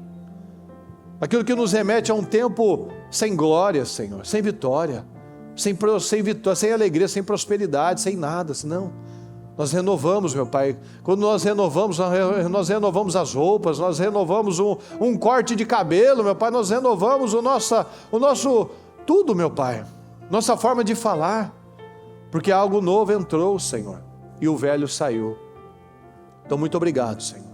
Aquilo que nos remete a um tempo sem glória, Senhor. Sem vitória. Sem alegria, sem prosperidade, sem nada. Não. Nós renovamos, meu Pai. Quando nós renovamos as roupas. Nós renovamos um corte de cabelo, meu Pai. Nós renovamos o nosso tudo, meu Pai. Nossa forma de falar. Porque algo novo entrou, Senhor, e o velho saiu. Então, muito obrigado, Senhor.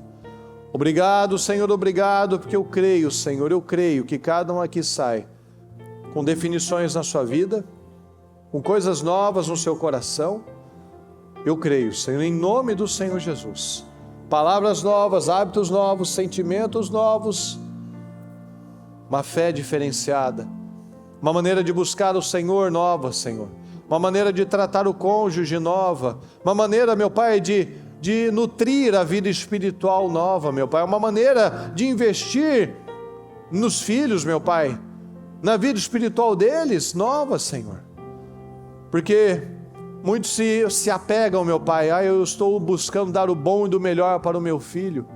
Obrigado, Senhor, obrigado, porque eu creio, Senhor, eu creio que cada um aqui sai com definições na sua vida, com coisas novas no seu coração. Eu creio, Senhor, em nome do Senhor Jesus. Palavras novas, hábitos novos, sentimentos novos, uma fé diferenciada, uma maneira de buscar o Senhor nova, Senhor. Uma maneira de tratar o cônjuge nova, uma maneira, meu Pai, de nutrir a vida espiritual nova, meu Pai, uma maneira de investir nos filhos, meu Pai, na vida espiritual deles nova, Senhor. Porque muitos se apegam, meu Pai, eu estou buscando dar o bom e do melhor para o meu filho,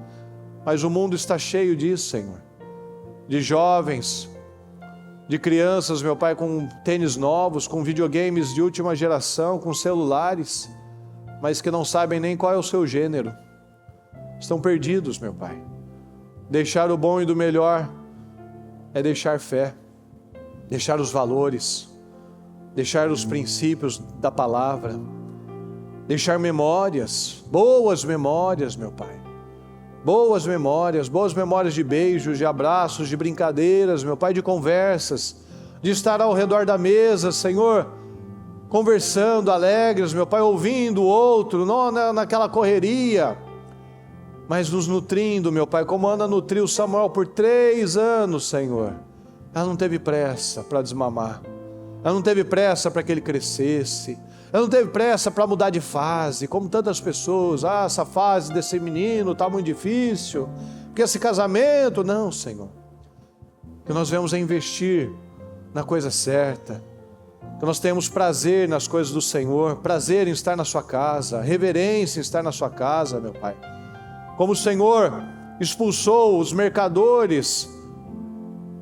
mas o mundo está cheio disso, Senhor, de jovens, de crianças, meu Pai, com tênis novos, com videogames de última geração, com celulares. mas que não sabem nem qual é o seu gênero. Estão perdidos, meu Pai. Deixar o bom e do melhor é deixar fé, deixar os valores, deixar os princípios da palavra, deixar memórias, boas memórias, meu Pai. Boas memórias de beijos, de abraços, de brincadeiras, meu Pai, de conversas, de estar ao redor da mesa, Senhor, conversando, alegres, meu Pai, ouvindo o outro, não naquela correria, mas nos nutrindo, meu Pai, como Ana nutriu Samuel por 3 anos, Senhor. Ela não teve pressa para desmamar, ela não teve pressa para que ele crescesse, ela não teve pressa para mudar de fase, como tantas pessoas. Essa fase desse menino está muito difícil, porque esse casamento... Não, Senhor. Que nós venhamos a investir na coisa certa, que nós tenhamos prazer nas coisas do Senhor, prazer em estar na sua casa, reverência em estar na sua casa, meu Pai. Como o Senhor expulsou os mercadores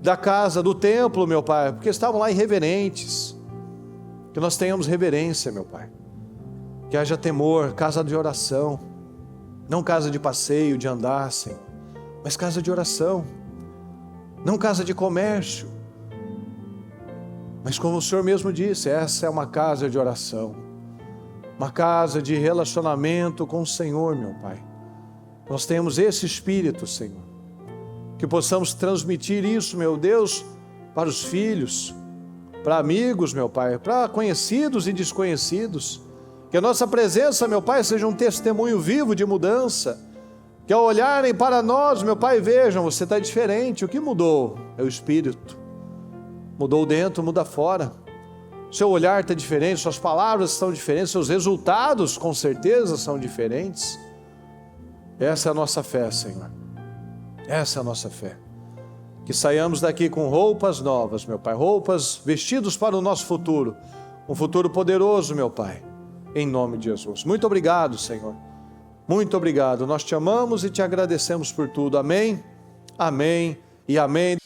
da casa, do templo, meu Pai, porque estavam lá irreverentes. Que nós tenhamos reverência, meu Pai. Que haja temor, casa de oração. Não casa de passeio, de andar, Senhor, mas casa de oração. Não casa de comércio. Mas como o Senhor mesmo disse, essa é uma casa de oração. Uma casa de relacionamento com o Senhor, meu Pai. Nós temos esse espírito, Senhor. Que possamos transmitir isso, meu Deus, para os filhos, para amigos, meu Pai, para conhecidos e desconhecidos. Que a nossa presença, meu Pai, seja um testemunho vivo de mudança. Que ao olharem para nós, meu Pai, vejam, você está diferente. O que mudou? É o Espírito. Mudou dentro, muda fora. Seu olhar está diferente, suas palavras estão diferentes, seus resultados com certeza são diferentes. Essa é a nossa fé, Senhor. Essa é a nossa fé. Que saiamos daqui com roupas novas, meu Pai, roupas, vestidos para o nosso futuro, um futuro poderoso, meu Pai, em nome de Jesus. Muito obrigado, Senhor, muito obrigado, nós te amamos e te agradecemos por tudo, amém, amém e amém.